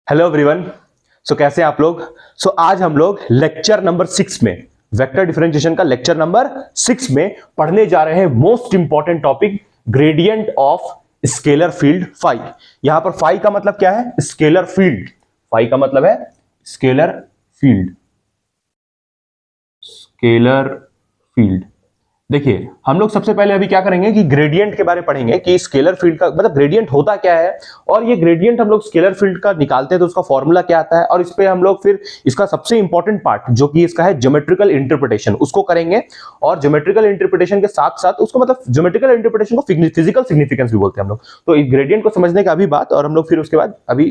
Hello everyone. कैसे हैं आप लोग। आज हम लोग लेक्चर नंबर 6 में वेक्टर डिफरेंशिएशन का लेक्चर नंबर 6 में पढ़ने जा रहे हैं most important topic gradient of scalar field phi. यहां पर फाई का मतलब क्या है? Scalar field. फाई का मतलब है स्केलर फील्ड। Scalar field. देखिए, हम लोग सबसे पहले अभी क्या करेंगे कि ग्रेडियंट के बारे में पढ़ेंगे कि स्केलर फील्ड का मतलब ग्रेडियंट होता क्या है, और ये ग्रेडियंट हम लोग स्केलर फील्ड का निकालते हैं तो उसका फॉर्मूला क्या आता है, और इस पे हम लोग फिर इसका सबसे इंपॉर्टेंट पार्ट जो कि इसका है ज्योमेट्रिकल इंटरप्रिटेशन, उसको करेंगे। और ज्योमेट्रिकल इंटरप्रिटेशन के साथ साथ उसको मतलब ज्योमेट्रिकल इंटरप्रिटेशन को फिजिकल सिग्निफिकेंस भी बोलते हैं हम लोग। तो इस ग्रेडियंट को समझने का अभी बात, और हम लोग फिर उसके बाद अभी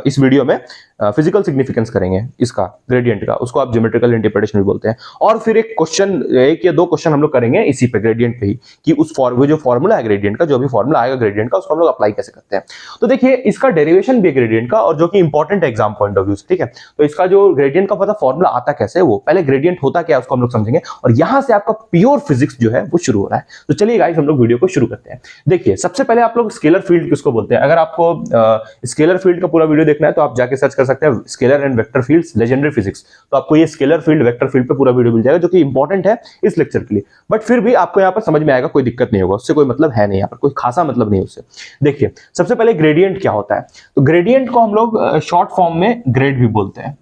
इस वीडियो में फिजिकल सिग्निफिकेंस करेंगे इसका ग्रेडियंट का, उसको आप ज्योमेट्रिकल इंटरप्रिटेशन भी बोलते हैं। और फिर एक या दो क्वेश्चन हम लोग करेंगे इसी पे ग्रेडियंट पे ही कि वो जो फॉर्मूला है ग्रेडियंट का, जो भी फॉर्मूला आएगा ग्रेडियंट का, उसको हम लोग अप्लाई कैसे करते हैं। तो देखिए, इसका डेरिवेशन भी है ग्रेडियंट का, और जो कि important exam point of view से, ठीक है। तो इसका जो ग्रेडियंट का पता फॉर्मूला आता कैसे है, वो पहले ग्रेडियंट होता क्या है उसको हम लोग समझेंगे, और यहां से आपका प्योर फिजिक्स जो है वो शुरू हो रहा है। तो चलिए गाइस, हम लोग वीडियो को शुरू करते हैं। देखिए, सबसे पहले आप लोग स्केलर फील्ड किसको बोलते हैं। अगर आपको स्केलर फील्ड का पूरा वीडियो देखना है तो आप जाके सर्च कर सकते हैं scalar and vector fields legendary physics. तो आपको ये स्केलर फील्ड वेक्टर फील्ड पे पूरा वीडियो मिल जाएगा, जो कि इंपॉर्टेंट है इस लेक्चर के लिए। बट फिर भी आपको यहाँ पर समझ में आएगा, कोई दिक्कत नहीं होगा, उससे कोई मतलब है नहीं, यहाँ पर कोई खासा मतलब नहीं उससे। देखिए, सबसे पहले ग्रेडियंट क्या होता है। तो ग्रेडियंट को हम लोग शॉर्ट फॉर्म में ग्रेड भी बोलते हैं,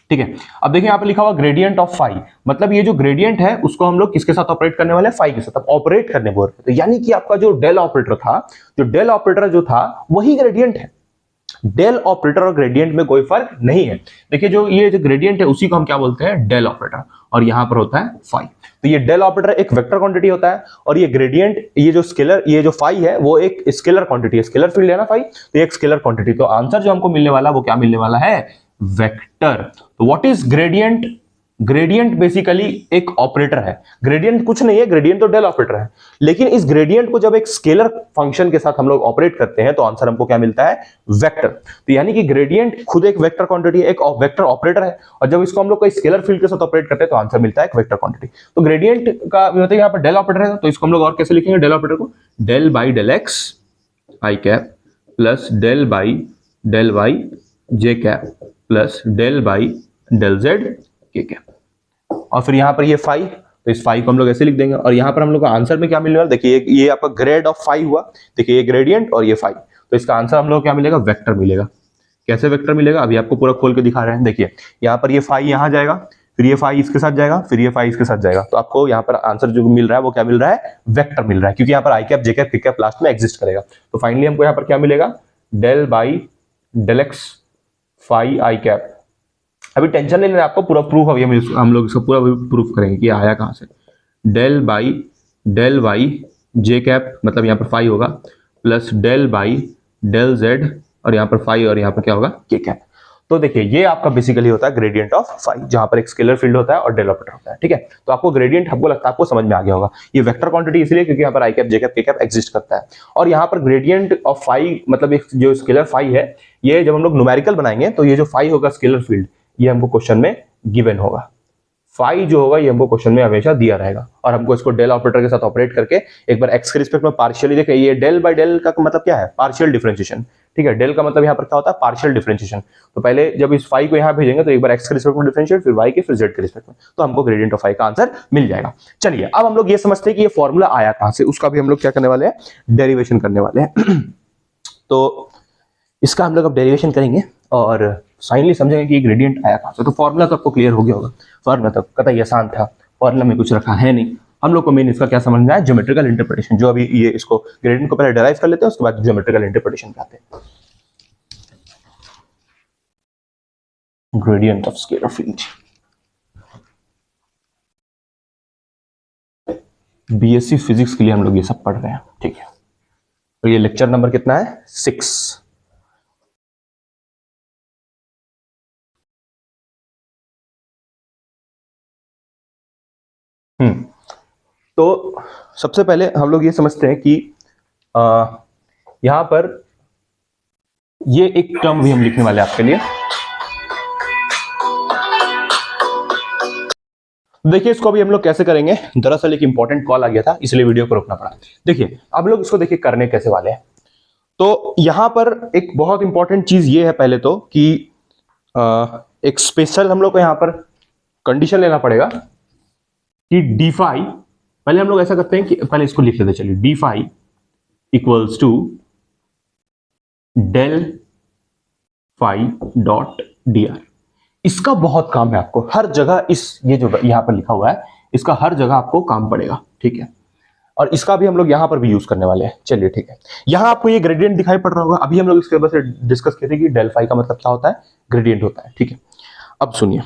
ठीक है। अब देखिए, यहाँ पे लिखा हुआ ग्रेडियंट ऑफ फाई, मतलब ये जो ग्रेडियंट है उसको हम लोग किसके साथ ऑपरेट करने वाले हैं? फाई के साथ ऑपरेट करने बोल रहे हैं। तो यानी कि आपका जो डेल ऑपरेटर था, जो था वही ग्रेडियंट है। डेल ऑपरेटर और ग्रेडियंट में कोई फर्क नहीं है। देखिए, ये जो ग्रेडियंट है उसी को हम क्या बोलते हैं? डेल ऑपरेटर, और यहां पर होता है फाई। तो ये डेल ऑपरेटर एक वेक्टर क्वांटिटी होता है, और ये ग्रेडियंट, ये जो फाई है वो एक स्केलर क्वांटिटी है। स्केलर फील्ड है ना फाई, तो एक स्केलर क्वांटिटी। तो आंसर जो हमको मिलने वाला वो क्या मिलने वाला है? वेक्टर। तो what is gradient? Gradient basically एक ऑपरेटर है। ग्रेडियंट कुछ नहीं है, ग्रेडियंट तो डेल ऑपरेटर है, लेकिन इस ग्रेडियंट को जब एक स्केलर फंक्शन के साथ हम लोग ऑपरेट करते हैं तो आंसर हमको क्या मिलता है? वेक्टर। तो यानी कि ग्रेडियंट खुद एक वेक्टर क्वांटिटी है, एक वेक्टर ऑपरेटर है, और जब इसको हम लोग कोई स्केलर फील्ड के साथ ऑपरेट करते हैं तो आंसर मिलता है एक वेक्टर क्वांटिटी। तो ग्रेडियंट का मतलब यहाँ पर डेल ऑपरेटर है, तो इसको हम लोग और कैसे लिखेंगे डेल ऑपरेटर को? Del by del x I cap plus del by del Y J cap plus del by del Z के कैप। और फिर यहां पर ये फाई, तो इस फाई को हम लोग ऐसे लिख देंगे, और यहां पर हम लोग का आंसर में क्या मिलने वाला? देखिए, ये आपका ग्रेड ऑफ फाई हुआ। देखिए, ये ग्रेडियंट और ये फाई, तो इसका आंसर हम लोग क्या मिलेगा? वेक्टर मिलेगा। कैसे वेक्टर मिलेगा? अभी आपको पूरा खोल के दिखा रहे हैं। देखिए, यहाँ पर ये फाई यहां जाएगा, फिर ये फाई इसके साथ जाएगा, फिर ये फाई इसके साथ जाएगा, तो आपको यहाँ पर आंसर जो मिल रहा है वो क्या मिल रहा है? वेक्टर मिल रहा है, क्योंकि यहाँ पर I cap J cap K cap last में एग्जिस्ट करेगा। तो फाइनली हमको यहाँ पर क्या मिलेगा? Del by del X phi I cap. अभी टेंशन नहीं लेना आपको, पूरा प्रूफ अभी हम लोग इसको पूरा प्रूफ करेंगे कि आया कहां से। Del by del Y J cap, मतलब यहाँ पर फाई होगा, plus del by del Z, और यहाँ पर फाई, और यहाँ पर क्या होगा? के कैप। तो देखिए, ये आपका बेसिकली होता है ग्रेडियंट ऑफ फाई, जहां पर एक स्केलर फील्ड होता है और डेल ऑपरेटर होता है, ठीक है। तो आपको ग्रेडियंट, हमको लगता है आपको समझ में आ गया होगा। ये वेक्टर क्वांटिटी इसलिए क्योंकि यहाँ पर I cap J cap K cap exist करता है, और यहाँ पर ग्रेडियंट ऑफ फाई मतलब एक जो स्केलर फाई है, ये जब हम लोग न्यूमेरिकल बनाएंगे तो ये जो फाई होगा स्केलर फील्ड, ये हमको क्वेश्चन में गिवन होगा। फाई जो होगा ये हमको क्वेश्चन में हमेशा दिया रहेगा, और हमको इसको डेल ऑपरेटर के साथ ऑपरेट करके एक बार एक्स के रिस्पेक्ट में पार्शियली देखें। ये डेल बाय डेल का मतलब क्या है? पार्शियल डिफरेंशिएशन, ठीक है। डेल का मतलब यहाँ पर क्या होता है? Partial differentiation. तो पहले जब इस फाई को यहाँ भेजेंगे तो एक बार एक्स के रिस्पेक्ट में डिफरेंशिएट, फिर वाई के, फिर जेड के रिस्पेक्ट में, तो हमको ग्रेडियंट ऑफ फाई का आंसर मिल जाएगा। चलिए, अब हम लोग ये समझते हैं कि ये फॉर्मूला आया कहां से, उसका भी हम लोग क्या करने वाले हैं? डेरिवेशन करने वाले हैं। तो इसका हम लोग अब डेरिवेशन करेंगे और फाइनली समझेंगे कि ग्रेडियंट आया कहां से। तो फॉर्मूला तो आपको क्लियर हो गया होगा। फॉर्मूला तो कतई आसान था, फॉर्मूला में कुछ रखा है नहीं। हम लोग को मेन इसका क्या समझना है? Geometrical interpretation. जो अभी ये इसको ग्रेडियंट को पहले डेराइव कर लेते हैं, उसके बाद ज्योमेट्रिकल इंटरप्रिटेशन पे आते हैं। Gradient of scalar field, BSc physics के लिए हम लोग ये सब पढ़ रहे हैं, ठीक है। तो ये लेक्चर नंबर कितना है? 6। तो सबसे पहले हम लोग ये समझते हैं कि यहां पर ये एक टर्म भी हम लिखने वाले हैं आपके लिए। देखिए, इसको भी हम लोग कैसे करेंगे। दरअसल एक इंपॉर्टेंट कॉल आ गया था, इसलिए वीडियो को रोकना पड़ा। देखिए, अब लोग इसको देखिए करने कैसे वाले हैं। तो यहां पर एक बहुत इंपॉर्टेंट चीज ये है पहले तो कि एक स्पेशल हम लोग को यहां पर कंडीशन लेना पड़ेगा कि डी फाई, पहले हम लोग ऐसा करते हैं कि पहले इसको लिख लेते, चलिए D phi equals to del phi dot D R. इसका बहुत काम है आपको हर जगह, इस ये जो यहां पर लिखा हुआ है इसका हर जगह आपको काम पड़ेगा, ठीक है। और इसका भी हम लोग यहां पर भी यूज करने वाले हैं, चलिए ठीक है। यहां आपको ये ग्रेडियंट दिखाई पड़ रहा होगा, अभी हम लोग इसके ऊपर से डिस्कस किए थे कि डेल फाई का मतलब क्या होता है, ग्रेडियंट होता है, ठीक है। अब सुनिए,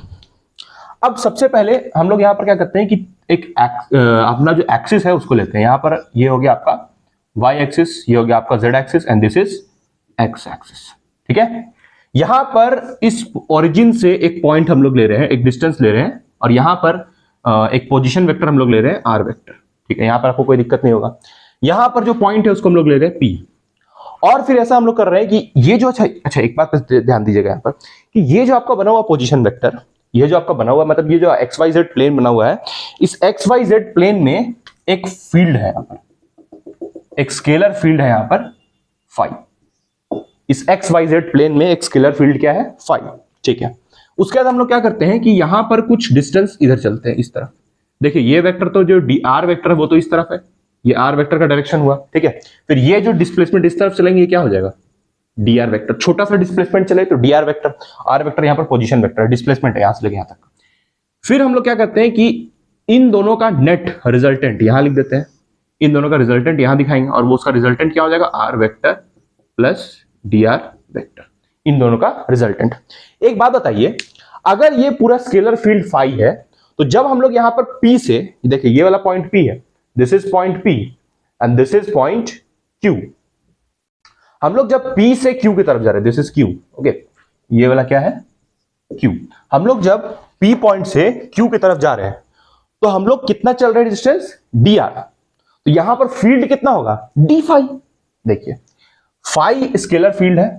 अब सबसे पहले हम लोग यहां पर क्या करते हैं कि एक अपना जो एक्सिस है उसको लेते हैं। यहां पर ये हो गया आपका y एक्सिस, ये हो गया आपका z axis and this is x axis, ठीक है। यहां पर इस ओरिजिन से एक पॉइंट हम लोग ले रहे हैं, एक डिस्टेंस ले रहे हैं, और यहां पर एक पोजीशन वेक्टर हम लोग ले रहे हैं r वेक्टर, ठीक है। यहां पर आपको कोई दिक्कत नहीं होगा। यहां पर जो पॉइंट है उसको हम लोग ले रहे हैं p, और फिर ऐसा हम लोग कर रहे हैं कि ये जो अच्छा एक बात ध्यान दीजिएगा यहां पर कि ये जो आपका बना हुआ पोजीशन वेक्टर, ये जो आपका बना हुआ मतलब ये जो XYZ प्लेन बना हुआ है, इस XYZ प्लेन में एक फील्ड है यहां पर, एक स्केलर फील्ड है यहां पर फाई। इस XYZ प्लेन में एक स्केलर फील्ड क्या है, फाई, ठीक है। उसके बाद हम लोग क्या करते हैं कि यहां पर कुछ डिस्टेंस इधर चलते हैं इस तरफ। देखिए ये वेक्टर तो जो r वेक्टर है वो तो इस तरफ है, ये r वेक्टर का डायरेक्शन हुआ, ठीक है। फिर ये जो डिस्प्लेसमेंट इस तरफ चलेंगे ये क्या हो जाएगा, dr वेक्टर। छोटा सा डिस्प्लेसमेंट चले तो dr वेक्टर, r वेक्टर यहां पर पोजीशन वेक्टर, डिस्प्लेसमेंट है यहां से लेके यहां तक। फिर हम लोग क्या करते हैं कि इन दोनों का नेट रिजल्टेंट यहां लिख देते हैं, इन दोनों का रिजल्टेंट यहां दिखाएंगे, और वो उसका रिजल्टेंट क्या हो जाएगा, r vector plus dr vector, इन दोनों का रिजल्टेंट। एक बात बताइए, अगर ये पूरा स्केलर फील्ड फाई है तो जब हम लोग यहां पर P से, देखिए ये वाला पॉइंट P है, this is point P and this is point Q। हम लोग जब P से Q की तरफ जा रहे हैं, दिस इज Q, ओके, ये वाला क्या है, Q। हम लोग जब P पॉइंट से Q की तरफ जा रहे हैं तो हम लोग कितना चल रहे हैं डिस्टेंस, dr। तो यहां पर फील्ड कितना होगा, d फाई। देखिए फाई स्केलर फील्ड है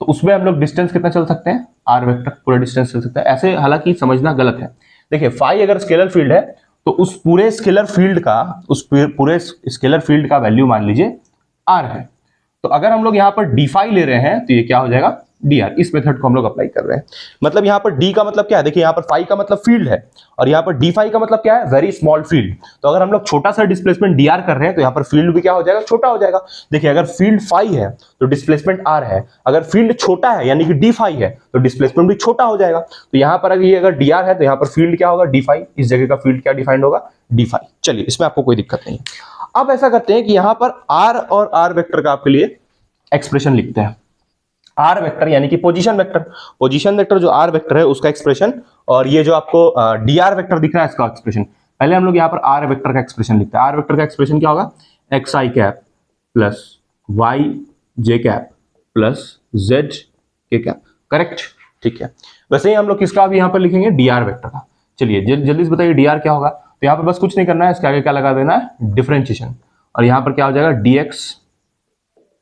तो उसमें हम लोग डिस्टेंस कितना चल सकते हैं, r वेक्टर पूरा डिस्टेंस चल सकता है। ऐसे हालांकि समझना गलत है, देखिए फाई अगर स्केलर फील्ड है तो उस पूरे स्केलर फील्ड का, उस पूरे स्केलर फील्ड का वैल्यू मान लीजिए r है। तो अगर हम लोग यहां पर d फाई ले रहे हैं तो ये क्या हो जाएगा, dr। इस मेथड को हम लोग अप्लाई कर रहे हैं। मतलब यहां पर d का मतलब क्या है, देखिए यहां पर फाई का मतलब फील्ड है और यहां पर d फाई का मतलब क्या है, वेरी स्मॉल फील्ड। तो अगर हम लोग छोटा सा डिस्प्लेसमेंट dr कर रहे हैं तो यहां पर फील्ड भी क्या हो जाएगा, छोटा हो जाएगा। देखिए अगर फील्ड फाई है तो डिस्प्लेसमेंट r है, अगर फील्ड छोटा है यानी कि d फाई है तो डिस्प्लेसमेंट भी छोटा हो जाएगा। तो यहां पर अगर ये dr है तो यहां पर फील्ड क्या होगा, d फाई। इस जगह का फील्ड क्या डिफाइंड होगा, d फाई। चलिए इसमें आपको कोई दिक्कत नहीं है। अब ऐसा करते हैं कि यहां पर r और r वेक्टर का आपके लिए एक्सप्रेशन लिखते हैं। r वेक्टर यानी कि पोजीशन वेक्टर, पोजीशन वेक्टर जो r वेक्टर है उसका एक्सप्रेशन, और ये जो आपको dr वेक्टर दिख रहा है इसका एक्सप्रेशन। पहले हम लोग यहाँ पर r वेक्टर का एक्सप्रेशन लिखते हैं। r वेक्टर का एक्सप्रेशन क्या होगा, xi cap plus yj cap plus zk cap, correct, ठीक है। वैसे ही हम लोग किसका भी यहाँ पर लिखेंगे, dr वेक्टर का। चलिए जल्दी से बताइए dr क्या होगा। तो यहाँ पर बस कुछ नहीं करना है, इसके आगे क्या लगा देना है, डिफरेंशिएशन, और यहाँ पर क्या हो जाएगा, dx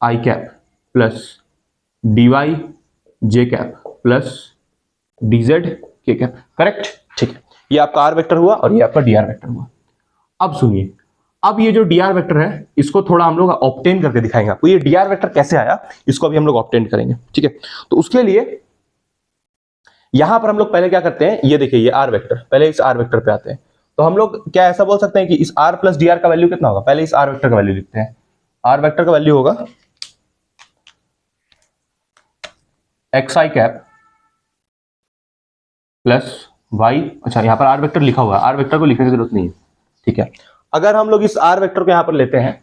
i cap plus dy j cap plus dz k cap, correct, ठीक है। ये आपका r वेक्टर हुआ और ये आपका dr वेक्टर हुआ। अब सुनिए, अब ये जो dr वेक्टर है इसको थोड़ा हम लोग ऑब्टेन करके दिखाएंगे आपको। ये dr वेक्टर कैसे आया इसको अभी हम लोग ऑब्टेन करेंगे, ठीक है। तो उसके लिए यहां पर हम लोग पहले क्या करते हैं, ये देखिए ये r वेक्टर, पहले इस r वेक्टर पे आते हैं। तो हम लोग क्या ऐसा बोल सकते हैं कि इस r प्लस dr का वैल्यू कितना होगा, पहले इस r वेक्टर का वैल्यू लिखते हैं। r वेक्टर का वैल्यू होगा xi कैप प्लस y, अच्छा यहाँ पर r वेक्टर लिखा हुआ है, r वेक्टर को लिखने की जरूरत नहीं है, ठीक है। अगर हम लोग इस r वेक्टर को यहाँ पर लेते हैं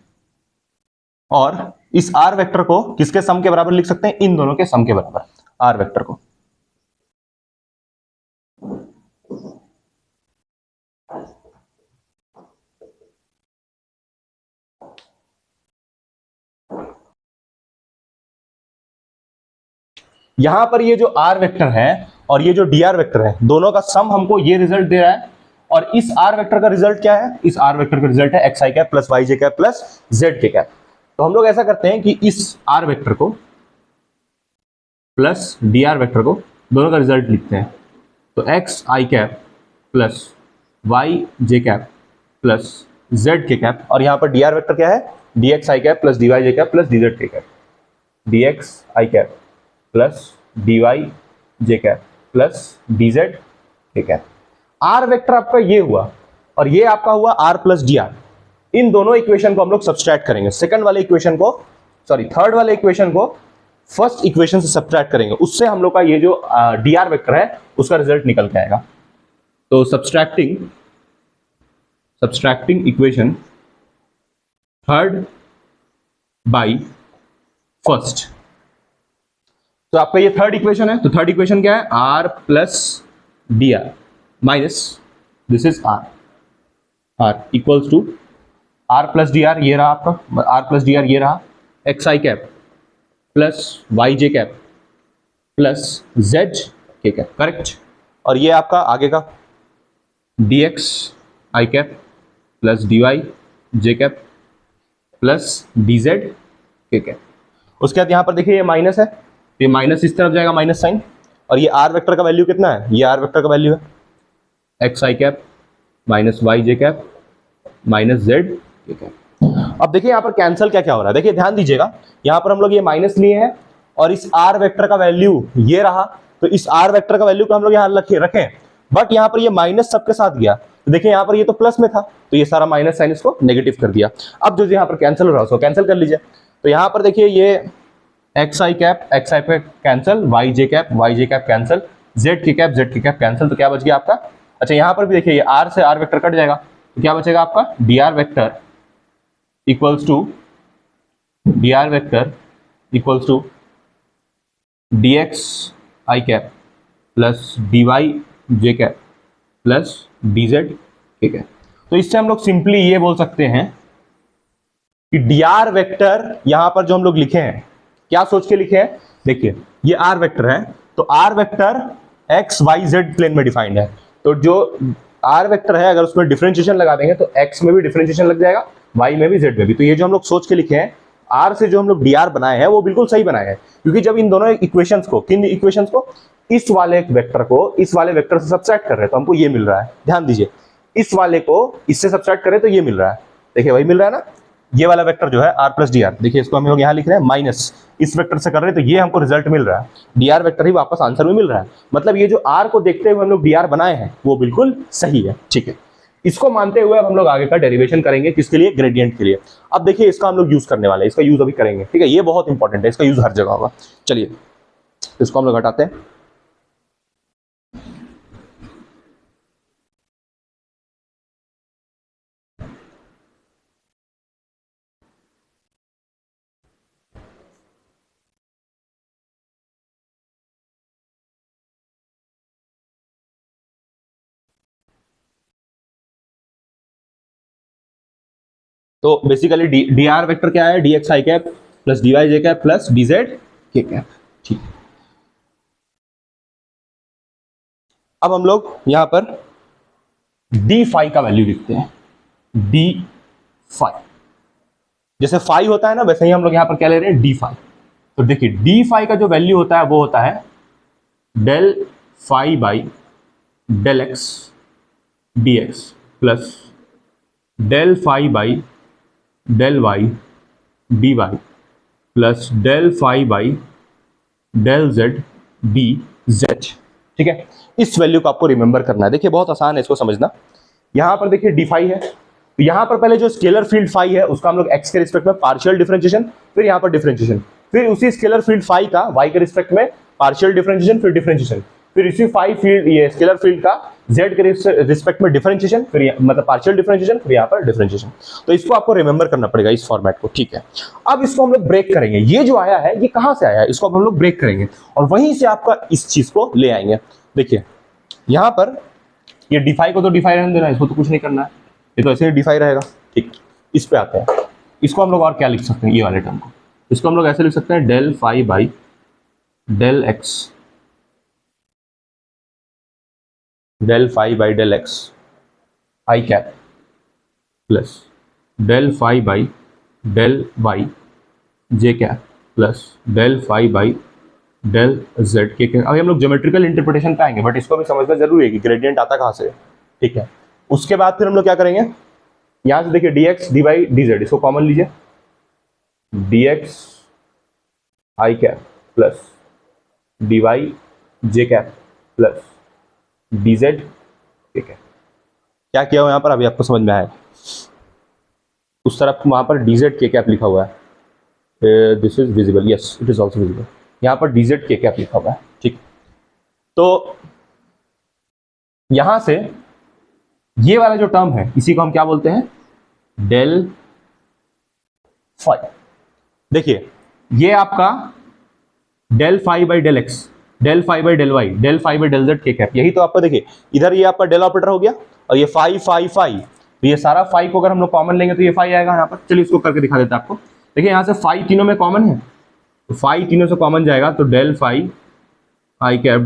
और इस r वेक्टर को किसके सम के बराबर लिख सकते हैं, इन दोनों के सम के बराबर r वेक्टर को। यहां पर ये जो r वेक्टर है और ये जो dr वेक्टर है, दोनों का सम हमको ये रिजल्ट दे रहा है। और इस r वेक्टर का रिजल्ट क्या है, इस r वेक्टर का रिजल्ट है xi cap plus yj cap plus zk cap. तो हम लोग ऐसा करते हैं कि इस r वेक्टर को प्लस dr वेक्टर को दोनों का रिजल्ट लिखते हैं। तो xi cap plus yj cap plus zk cap, और यहां पर dr वेक्टर क्या है, dxi cap plus dyj cap plus dzk cap. D x आई कैप प्लस डी वाई जे कैप प्लस डी जेड के कैप। आर वेक्टर आपका ये हुआ और ये आपका हुआ आर प्लस डी आर। इन दोनों इक्वेशन को हम लोग सब्सट्रैक्ट करेंगे, सेकंड वाले इक्वेशन को, सॉरी थर्ड वाले इक्वेशन को फर्स्ट इक्वेशन से सब्सट्रैक्ट करेंगे, उससे हम लोग का ये जो डी आर वेक्टर है उसका रिजल्ट निकल के आएगा। तो subtracting equation third by first. तो आपका ये थर्ड इक्वेशन है, तो थर्ड इक्वेशन क्या है, R plus D R minus this is R equals to R plus D R, ये रहा आपका आर प्लस डी आर, ये रहा एक्स आई कैप प्लस वाई जे कैप प्लस जेड के कैप, करेक्ट। और ये आपका आगे का डी एक्स आई कैप प्लस डी वाई जे कैप प्लस डी जेड के कैप। उसके बाद यहाँ पर देखिए ये माइनस है, तो ये माइनस इस तरफ जाएगा, माइनस साइन। और ये आर वेक्टर का वैल्यू कितना है, ये आर वेक्टर का वैल्यू है एक्स आई कैप माइनस वाई जे कैप माइनस जेड के कैप। अब देखिए यहाँ पर कैंसिल क्या क्या हो रहा है, देखिए ध्यान दीजिएगा, यहाँ पर हम लोग ये माइनस लिए हैं और इस आर वेक्टर का वैल्यू ये रहा, तो इस आर वेक्टर का वैल्यू को हम लोग यहाँ रखें, बट यहाँ पर ये माइनस सबके साथ गया, तो देखिए यहाँ पर ये तो प्लस में था, तो ये सारा माइनस साइन इसको नेगेटिव कर दिया। अब जो यहाँ पर कैंसिल हो रहा है उसको कैंसिल कर लीजिए। तो यहाँ पर देखिए ये एक्स आई कैप कैंसिल, वाई जे कैप कैंसिल, जेड के कैप कैंसिल, तो क्या बच गया आपका, अच्छा यहाँ पर भी देखिए ये आर से आर वेक्टर कट जाएगा, तो क्या बचेगा आपका D R vector equals to D x I cap plus D Y J cap plus D Z के कैप। तो इससे हम लोग सिंपली ये बोल सकते हैं कि डी आर वेक्टर यहां पर जो हम लोग लिखे हैं, क्या सोच के लिखे हैं, देखिए ये आर वेक्टर है, तो R vector X Y Z plane में डिफाइंड है, तो जो आर वेक्टर है अगर उसमें डिफरेंशिएशन लगा देंगे तो एक्स में भी डिफरेंशिएशन लग जाएगा, वाई में भी, जेड में भी। तो ये जो हम लोग सोच के लिखे हैं, आर से जो हम लोग डी आर बनाए हैं वो बिल्कुल सही बनाए हैं, क्योंकि जब इन दोनों इक्वेशंस को, किन इक्वेशंस को, इस वाले वेक्टर को इस वाले वेक्टर से सब्ट्रैक्ट कर रहे हैं तो हमको ये मिल रहा है। ध्यान दीजिए, इस वाले को इससे सब्ट्रैक्ट करें तो ये मिल रहा है, देखिए वही मिल रहा है ना, ये वाला वेक्टर जो है आर प्लस डी आर, देखिए इसको हम लोग यहाँ लिख रहे हैं माइनस, इस वेक्टर से कर रहे हैं तो ये हमको रिजल्ट मिल रहा है, डी आर वेक्टर ही वापस आंसर में मिल रहा है। मतलब ये जो आर को देखते हुए हम लोग डी आर बनाए हैं वो बिल्कुल सही है, ठीक है। इसको मानते हुए अब हम लोग आगे का डेरिवेशन करेंगे, किसके लिए, ग्रेडियंट के लिए। अब देखिए इसका हम लोग यूज करने वाले हैं, इसका यूज अभी करेंगे, ठीक है, ये बहुत इंपॉर्टेंट है, इसका यूज हर जगह होगा। चलिए इसको हम लोग हटाते हैं। तो बेसिकली डी आर वेक्टर क्या है, डी एक्स आई कैप प्लस डी वाई जे कैप प्लस डी जेड के कैप, ठीक है। अब हम लोग यहां पर डी फाई का वैल्यू लिखते हैं, डी फाई, जैसे फाई होता है ना वैसे ही हम लोग यहां पर क्या ले रहे हैं, डी फाई। तो देखिए डी फाई का जो वैल्यू होता है वो होता है del phi by del X D X plus del phi by del Y D Y plus del phi by del Z D Z, ठीक है। इस वैल्यू को आपको रिमेंबर करना है, देखिए बहुत आसान है इसको समझना। यहां पर देखिए डी फाई है, तो यहां पर पहले जो स्केलर फील्ड फाई है उसका हम लोग एक्स के रिस्पेक्ट में पार्शियल डिफरेंशिएशन, फिर यहां पर डिफरेंशिएशन, फिर उसी स्केलर फील्ड फाई का वाई के रिस्पेक्ट में पार्शियल डिफरेंशिएशन, फिर डिफरेंशिएशन, फिर इसी फाई फील्ड ये स्केलर फील्ड का जेड के रिस्पेक्ट में डिफरेंशिएशन, फिर मतलब पार्शियल डिफरेंशिएशन, फिर यहाँ पर डिफरेंशिएशन। तो इसको आपको रिमेंबर करना पड़ेगा इस फॉर्मेट को, ठीक है। अब इसको हम लोग ब्रेक करेंगे, ये जो आया है ये कहां से आया है, इसको हम लोग ब्रेक करेंगे और वहीं से आपका इस चीज को ले आएंगे। देखिए यहां पर ये डिफाई को तो डिफाई रहने देना, इसको तो कुछ नहीं करना है, ये तो ऐसे ही डिफाई रहेगा, ठीक। इस पे आते हैं, इसको हम लोग और क्या लिख सकते हैं, ये वाले टर्म को, इसको हम लोग ऐसे लिख सकते हैं del phi by del x, del phi by del x I cap plus del phi by del Y J cap plus del phi by del Z के कैप। अभी हम लोग ज्योमेट्रिकल इंटरप्रिटेशन पे आएंगे, बट इसको भी समझना जरूरी है कि ग्रेडियंट आता कहाँ से, ठीक है। उसके बाद फिर हम लोग क्या करेंगे, यहां से देखिए d x d y d z, इसको कॉमन लीजिए, डी एक्स आई कैप प्लस डी वाई जे कैप प्लस डी जेड के कैप। क्या किया हुआ यहाँ पर अभी आपको समझ में आया? उस तरफ वहां पर डी जेड के कैप लिखा हुआ है, this is visible, yes it is also visible. यहाँ पर डी जेड के कैप लिखा हुआ है, ठीक। तो यहां से ये वाला जो टर्म है इसी को हम क्या बोलते हैं? Del phi. देखिए ये आपका del phi by del x, del phi by del y, del phi by del Z के कैप, यही तो आपका देखिए इधर ये आपका डेल ऑपरेटर हो गया और ये फाई फाई फाई, तो ये सारा फाई को अगर हम लोग कॉमन लेंगे तो ये फाई आएगा यहाँ पर। चलिए इसको करके दिखा देते हैं आपको। देखिए यहाँ से फाई तीनों में कॉमन है, तो फाई तीनों से कॉमन जाएगा तो del phi I cap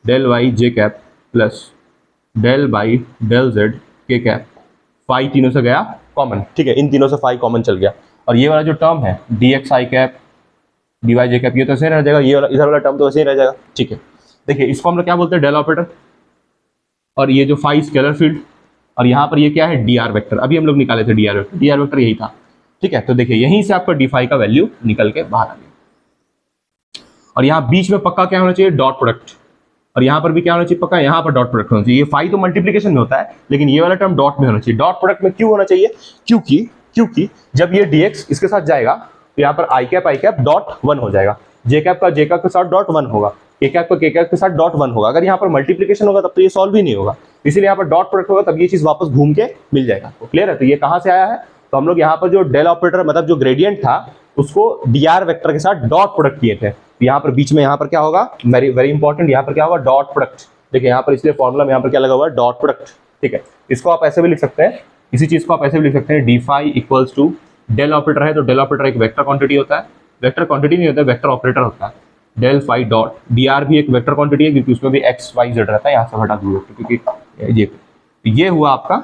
del Y J cap plus del by del Z के कैप, फाई तीनों से गया कॉमन, ठीक है, इन तीनों से फाई कॉमन चल गया। और ये वाला जो टर्म है डी एक्स आई कैप डी वाई जे कैप, ये तो ऐसे रह जाएगा, ये वाला इधर वाला टर्म तो ऐसे ही रह जाएगा, ठीक है। देखिए इसको हम लोग क्या बोलते हैं? Del operator. और ये जो फाई स्केलर फील्ड, और यहाँ पर ये क्या है? D R vector. अभी हम लोग निकाले थे डी आर वेक्टर यही था, ठीक है। तो देखिए यहीं से आपका डी फाई का वैल्यू निकल के बाहर आ गया। और यहाँ बीच में पक्का क्या होना चाहिए? Dot product. और यहाँ पर भी क्या होना चाहिए? पक्का यहाँ पर डॉट प्रोडक्ट होना चाहिए। ये फाई तो मल्टीप्लीकेशन में होता है, लेकिन ये वाला टर्म डॉट में होना चाहिए। डॉट प्रोडक्ट में क्यों होना चाहिए? क्योंकि जब ये dx इसके साथ जाएगा तो यहाँ पर आई कैप डॉट वन हो जाएगा, जे कैप के साथ डॉट वन होगा, के कैप के साथ डॉट वन होगा। अगर यहाँ पर मल्टीप्लीकेशन होगा तब तो ये सॉल्व ही नहीं होगा, इसीलिए यहाँ पर डॉट प्रोडक्ट होगा, तब ये चीज वापस घूम के मिल जाएगा। तो क्लियर है? तो ये कहाँ से आया है? तो हम लोग यहाँ पर जो डेल ऑपरेटर मतलब जो ग्रेडियंट था उसको डी आर वेक्टर के साथ डॉट प्रोडक्ट किए थे। यहाँ पर बीच में यहाँ पर क्या होगा? वेरी इंपॉर्टेंट, यहाँ पर क्या होगा? Dot product. देखिए यहाँ पर इसलिए फॉर्मूला में यहाँ पर क्या लगा हुआ है? डॉट प्रोडक्ट, ठीक है। इसको आप ऐसे भी लिख सकते हैं, इसी चीज को आप ऐसे भी लिख सकते हैं, d phi equals to del operator है तो डेल ऑपरेटर एक वेक्टर क्वांटिटी होता है, वेक्टर क्वांटिटी नहीं होता है, वेक्टर ऑपरेटर होता है। Del phi dot D r भी एक वेक्टर क्वांटिटी है क्योंकि उसमें भी एक्स वाई जेड रहता है, यहाँ से हटा दो क्योंकि ये हुआ आपका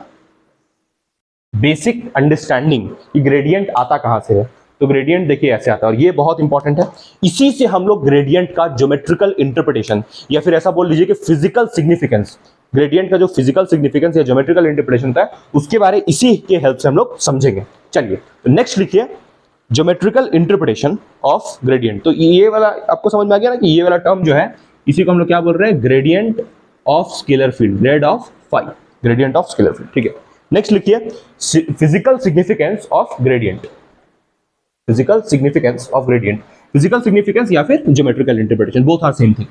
बेसिक अंडरस्टैंडिंग कि ग्रेडियंट आता कहाँ से है। तो ग्रेडियंट देखिए ऐसे आता है, और ये बहुत इंपॉर्टेंट है। इसी से हम लोग ग्रेडियंट का ज्योमेट्रिकल इंटरप्रिटेशन या फिर ऐसा बोल लीजिए कि फिजिकल सिग्निफिकेंस, ग्रेडियंट का जो फिजिकल सिग्निफिकेंस या ज्योमेट्रिकल इंटरप्रिटेशन होता है उसके बारे इसी के हेल्प से हम लोग समझेंगे। चलिए तो नेक्स्ट लिखिए ज्योमेट्रिकल इंटरप्रिटेशन ऑफ ग्रेडियंट। तो ये वाला आपको समझ में आ गया ना कि ये वाला टर्म जो है इसी को हम लोग क्या बोल रहे हैं? Gradient of scalar field, grad of phi, gradient of scalar field, ठीक है। नेक्स्ट लिखिए physical significance of gradient, physical significance of gradient, physical significance या फिर geometrical interpretation, both are same thing.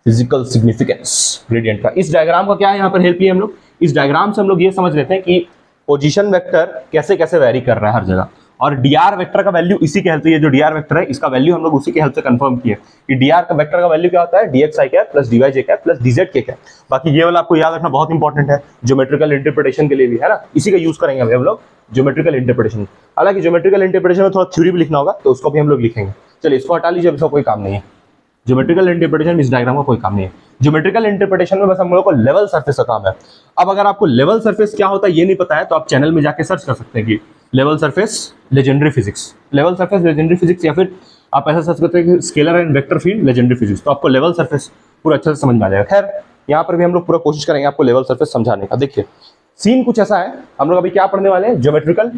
Physical significance gradient का, इस diagram का क्या है यहाँ पर हेल्प लिया हम लोग? इस डायग्राम से हम लोग ये समझ लेते हैं कि पोजीशन वेक्टर कैसे कैसे वैरी कर रहा है हर जगह, और डीआर वेक्टर का वैल्यू इसी के हेल्प से, ये जो डीआर वेक्टर है इसका वैल्यू हम लोग उसी के हेल्प से कंफर्म किए कि डीआर का वेक्टर का वैल्यू क्या होता है? डीएक्स आई कैप प्लस डीवाई जे कैप प्लस डीजेड के कैप। बाकी ये वाला आपको याद रखना बहुत इंपॉर्टेंट है ज्योमेट्रिकल इंटरप्रिटेशन के लिए भी, है ना, इसी का यूज करेंगे हम लोग ज्योमेट्रिकल इंटरप्रिटेशन। हालांकि ज्योमेट्रिकल इंटरप्रिटेशन में थोड़ा थ्योरी भी लिखना होगा तो उसको भी हम लोग लिखेंगे। चलिए इसको हटा लीजिए, इसका कोई काम नहीं है। ज्योमेट्रिकल इंटरप्रिटेशन इस डायग्राम का कोई काम नहीं है। ज्योमेट्रिकल इंटरप्रिटेशन में बस हम लोगों को लेवल सरफेस का काम है। अब अगर आपको लेवल सरफेस क्या होता है ये नहीं पता है तो आप चैनल में जाके सर्च कर सकते हैं कि level surface legendary physics, level surface legendary physics, या फिर आप ऐसा सर्च करते हैं कि scalar and vector field legendary physics, तो आपको लेवल सरफेस पूरा अच्छे से समझ में आ जाएगा। खैर यहाँ पर भी हम लोग पूरा कोशिश करेंगे आपको लेवल सरफेस समझाने का। देखिए सीन कुछ ऐसा है, हम लोग अभी क्या पढ़ने वाले हैं? Geometrical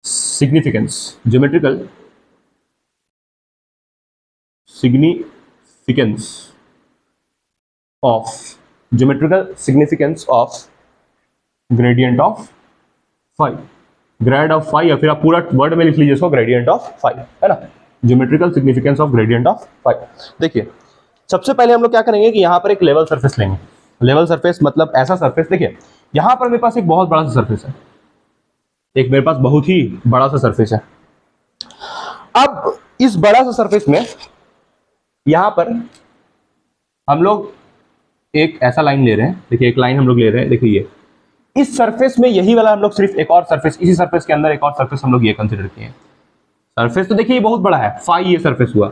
significance, geometrical significance of gradient of phi, grad of phi, या फिर आप पूरा वर्ड में लिख लीजिए इसको ग्रेडियंट ऑफ फाई, है ना, geometrical significance of gradient of phi. देखिए सबसे पहले हम लोग क्या करेंगे कि यहाँ पर एक लेवल सरफेस लेंगे। लेवल सरफेस मतलब ऐसा सरफेस, देखिए यहाँ पर मेरे पास एक बहुत बड़ा सा सरफेस है, एक मेरे पास बहुत ही बड़ा सा सरफेस है। अब इस बड़ा सा सरफेस में यहां पर हम लोग एक ऐसा लाइन ले रहे हैं, देखिए एक लाइन हम लोग ले रहे हैं, देखिए ये इस सरफेस में यही वाला हम लोग सिर्फ एक और सरफेस, इसी सरफेस के अंदर एक और सरफेस हम लोग ये कंसीडर किए हैं। सरफेस तो देखिए ये बहुत बड़ा है, फाई ये सरफेस हुआ,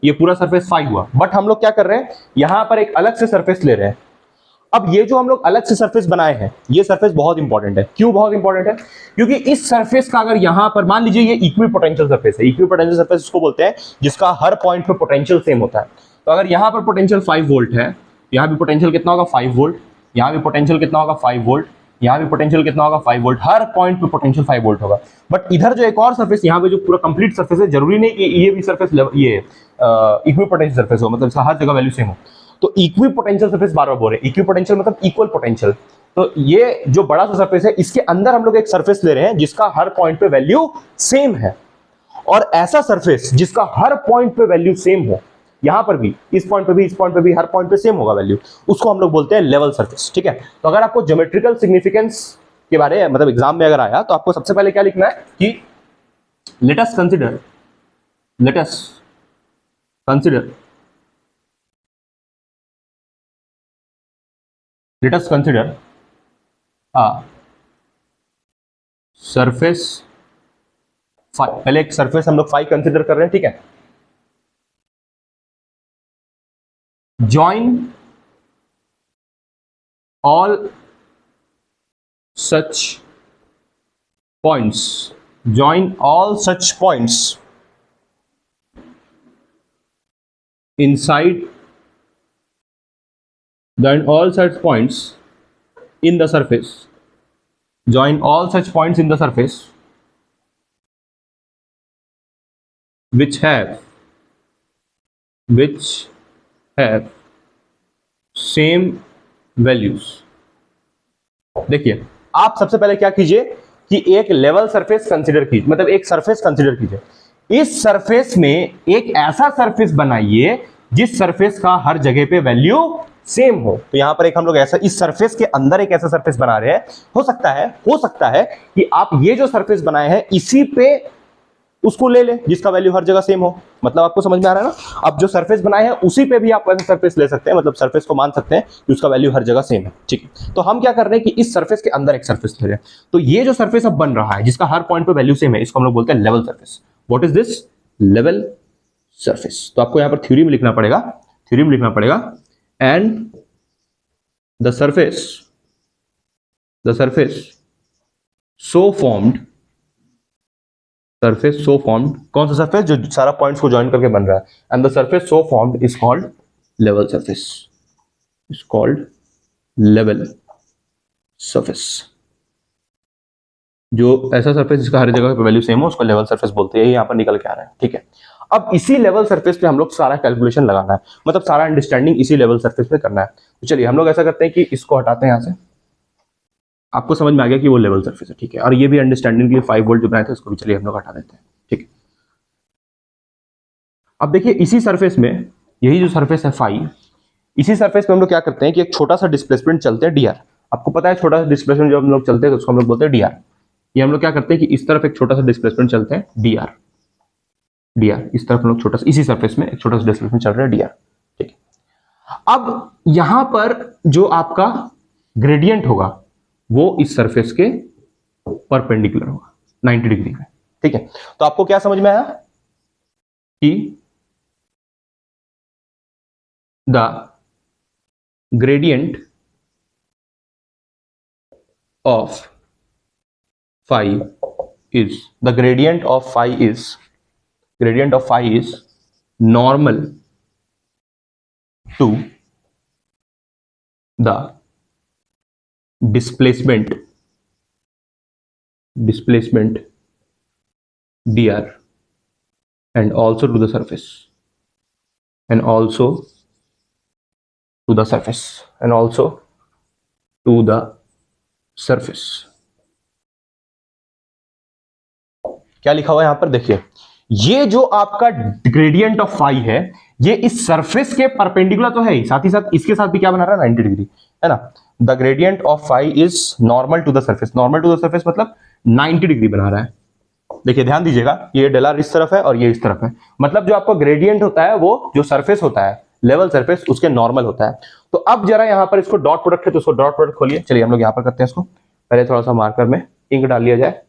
ये पूरा सरफेस फाई हुआ, बट हम लोग क्या कर रहे हैं यहां पर एक अलग से सरफेस ले रहे हैं। अब ये जो हम लोग अलग से सरफेस बनाए हैं, ये सरफेस बहुत इंपॉर्टेंट है। क्यों बहुत इंपॉर्टेंट है? क्योंकि इस सरफेस का अगर यहां पर मान लीजिए ये इक्वी पोटेंशियल सरफेस है, इक्वी पोटेंशियल सरफेस उसको बोलते हैं जिसका हर पॉइंट पे पोटेंशियल सेम होता है। तो अगर यहां पर पोटेंशियल 5 वोल्ट है, यहां भी पोटेंशियल कितना होगा 5 वोल्ट, यहां भी पोटेंशियल कितना होगा 5 वोल्ट, यहां भी पोटेंशियल कितना होगा 5 वोल्ट, हर पॉइंट पे पोटेंशियल 5 वोल्ट होगा। बट इधर जो एक और सरफेस यहां पे जो पूरा कंप्लीट सरफेस है, जरूरी नहीं कि ये भी सरफेस ये इक्वी पोटेंशियल सरफेस हो, मतलब इसका हर जगह वैल्यू सेम हो। तो इक्वी पोटेंशियल सरफेस बार बार बोल रहे हैं, इक्वी पोटेंशियल मतलब इक्वल पोटेंशियल। तो ये जो बड़ा सा सरफेस है, इसके अंदर हम लोग एक सरफेस ले रहे हैं जिसका हर पॉइंट पे वैल्यू सेम है। और ऐसा सरफेस जिसका हर पॉइंट पे वैल्यू सेम हो, यहां पर भी, इस पॉइंट पे भी, इस पॉइंट पे भी, हर पॉइंट पे सेम होगा वैल्यू, उसको हम लोग बोलते हैं लेवल सरफेस। ठीक है, तो अगर आपको ज्योमेट्रिकल सिग्निफिकेंस के बारे में मतलब एग्जाम में अगर आया तो आपको सबसे पहले क्या लिखना है कि लेट अस कंसीडर सरफेस पहले एक सरफेस हम लोग फाई कंसीडर कर रहे हैं। ठीक है, join all such points inside then all such points in the surface, join all such points in the surface which have same values। देखिए, आप सबसे पहले क्या कीजिए कि एक लेवल सरफेस कंसीडर कीजिए, मतलब एक सरफेस कंसीडर कीजिए। इस सरफेस में एक ऐसा सरफेस बनाइए जिस सरफेस का हर जगह पे वैल्यू सेम हो। तो यहां पर एक हम लोग ऐसा, इस सरफेस के अंदर एक ऐसा सरफेस बना रहे हैं। हो सकता है कि आप ये जो सरफेस बनाए हैं इसी पे उसको ले ले जिसका वैल्यू हर जगह सेम हो। मतलब आपको समझ में आ रहा है ना? अब जो सरफेस बनाए हैं उसी पे भी आप वैसा सरफेस ले सकते हैं, मतलब सरफेस को मान सकते हैं कि उसका वैल्यू हर जगह सेम है। ठीक है, तो हम क्या कर रहे हैं कि इस सरफेस के अंदर एक सरफेस ले रहे हैं। तो ये जो सरफेस अब बन रहा है जिसका हर पॉइंट पे वैल्यू सेम है, इसको हम लोग बोलते हैं level surface. What is this? Level surface. तो आपको यहां पर थ्योरी में लिखना पड़ेगा and the surface so formed, कौन सा सरफेस? जो सारा पॉइंट्स को ज्वाइन करके बन रहा है। And the surface so formed is called level surface. जो ऐसा सरफेस जिसका हर जगह पे वैल्यू सेम हो उसको लेवल सरफेस बोलते हैं। यहां पर निकल के आ रहा है। ठीक है, अब इसी लेवल सरफेस पे हम लोग सारा कैलकुलेशन लगाना है, मतलब सारा अंडरस्टैंडिंग इसी लेवल सरफेस पे करना है। तो चलिए हम लोग ऐसा करते हैं कि इसको हटाते हैं यहां से। आपको समझ में आ गया कि वो लेवल सरफेस है। ठीक है, और ये भी अंडरस्टैंडिंग के लिए 5 वोल्ट जो बनाए थे उसको भी चलिए हम लोग हटा देते हैं। ठीक है, अब देखिए इसी सरफेस में, यही जो सरफेस है फाई, इसी सरफेस पे हम लोग क्या करते हैं कि एक छोटा सा डिस्प्लेसमेंट चलते हैं dr। आपको पता है छोटा सा डिस्प्लेसमेंट जब हम लोग चलते हैं तो उसको हम लोग बोलते हैं dr। ये हम लोग क्या करते हैं कि इस तरफ एक छोटा सा डिस्प्लेसमेंट चलते हैं dr, इस तरफ हम लोग छोटा सा, इसी सरफेस में एक छोटा सा डिस्प्लेसमेंट चल रहा है dr। ठीक है, अब यहां पर जो आपका ग्रेडियंट होगा वो इस सरफेस के परपेंडिकुलर होगा 90 डिग्री में। ठीक है, तो आपको क्या समझ में आया कि the gradient of phi is normal to the displacement dr and also to the surface क्या लिखा हुआ है यहां पर? देखिए, ये जो आपका ग्रेडियंट ऑफ फाई है ये इस सरफेस के परपेंडिकुलर तो है ही, साथ ही साथ इसके साथ भी क्या बना रहा है 90 डिग्री, है ना। The gradient of phi is normal to the surface मतलब 90 डिग्री बना रहा है। देखिए ध्यान दीजिएगा, ये डेलार इस तरफ है और ये इस तरफ है, मतलब जो आपका ग्रेडियंट होता है वो जो सरफेस होता है लेवल सरफेस उसके नॉर्मल होता है। तो अब जरा यहां पर इसको डॉट प्रोडक्ट है तो उसको डॉट प्रोडक्ट खोलिए। चलिए हम लोग यहां पर करते हैं इसको, पहले थोड़ा सा मार्कर में इंक डाल लिया जाए।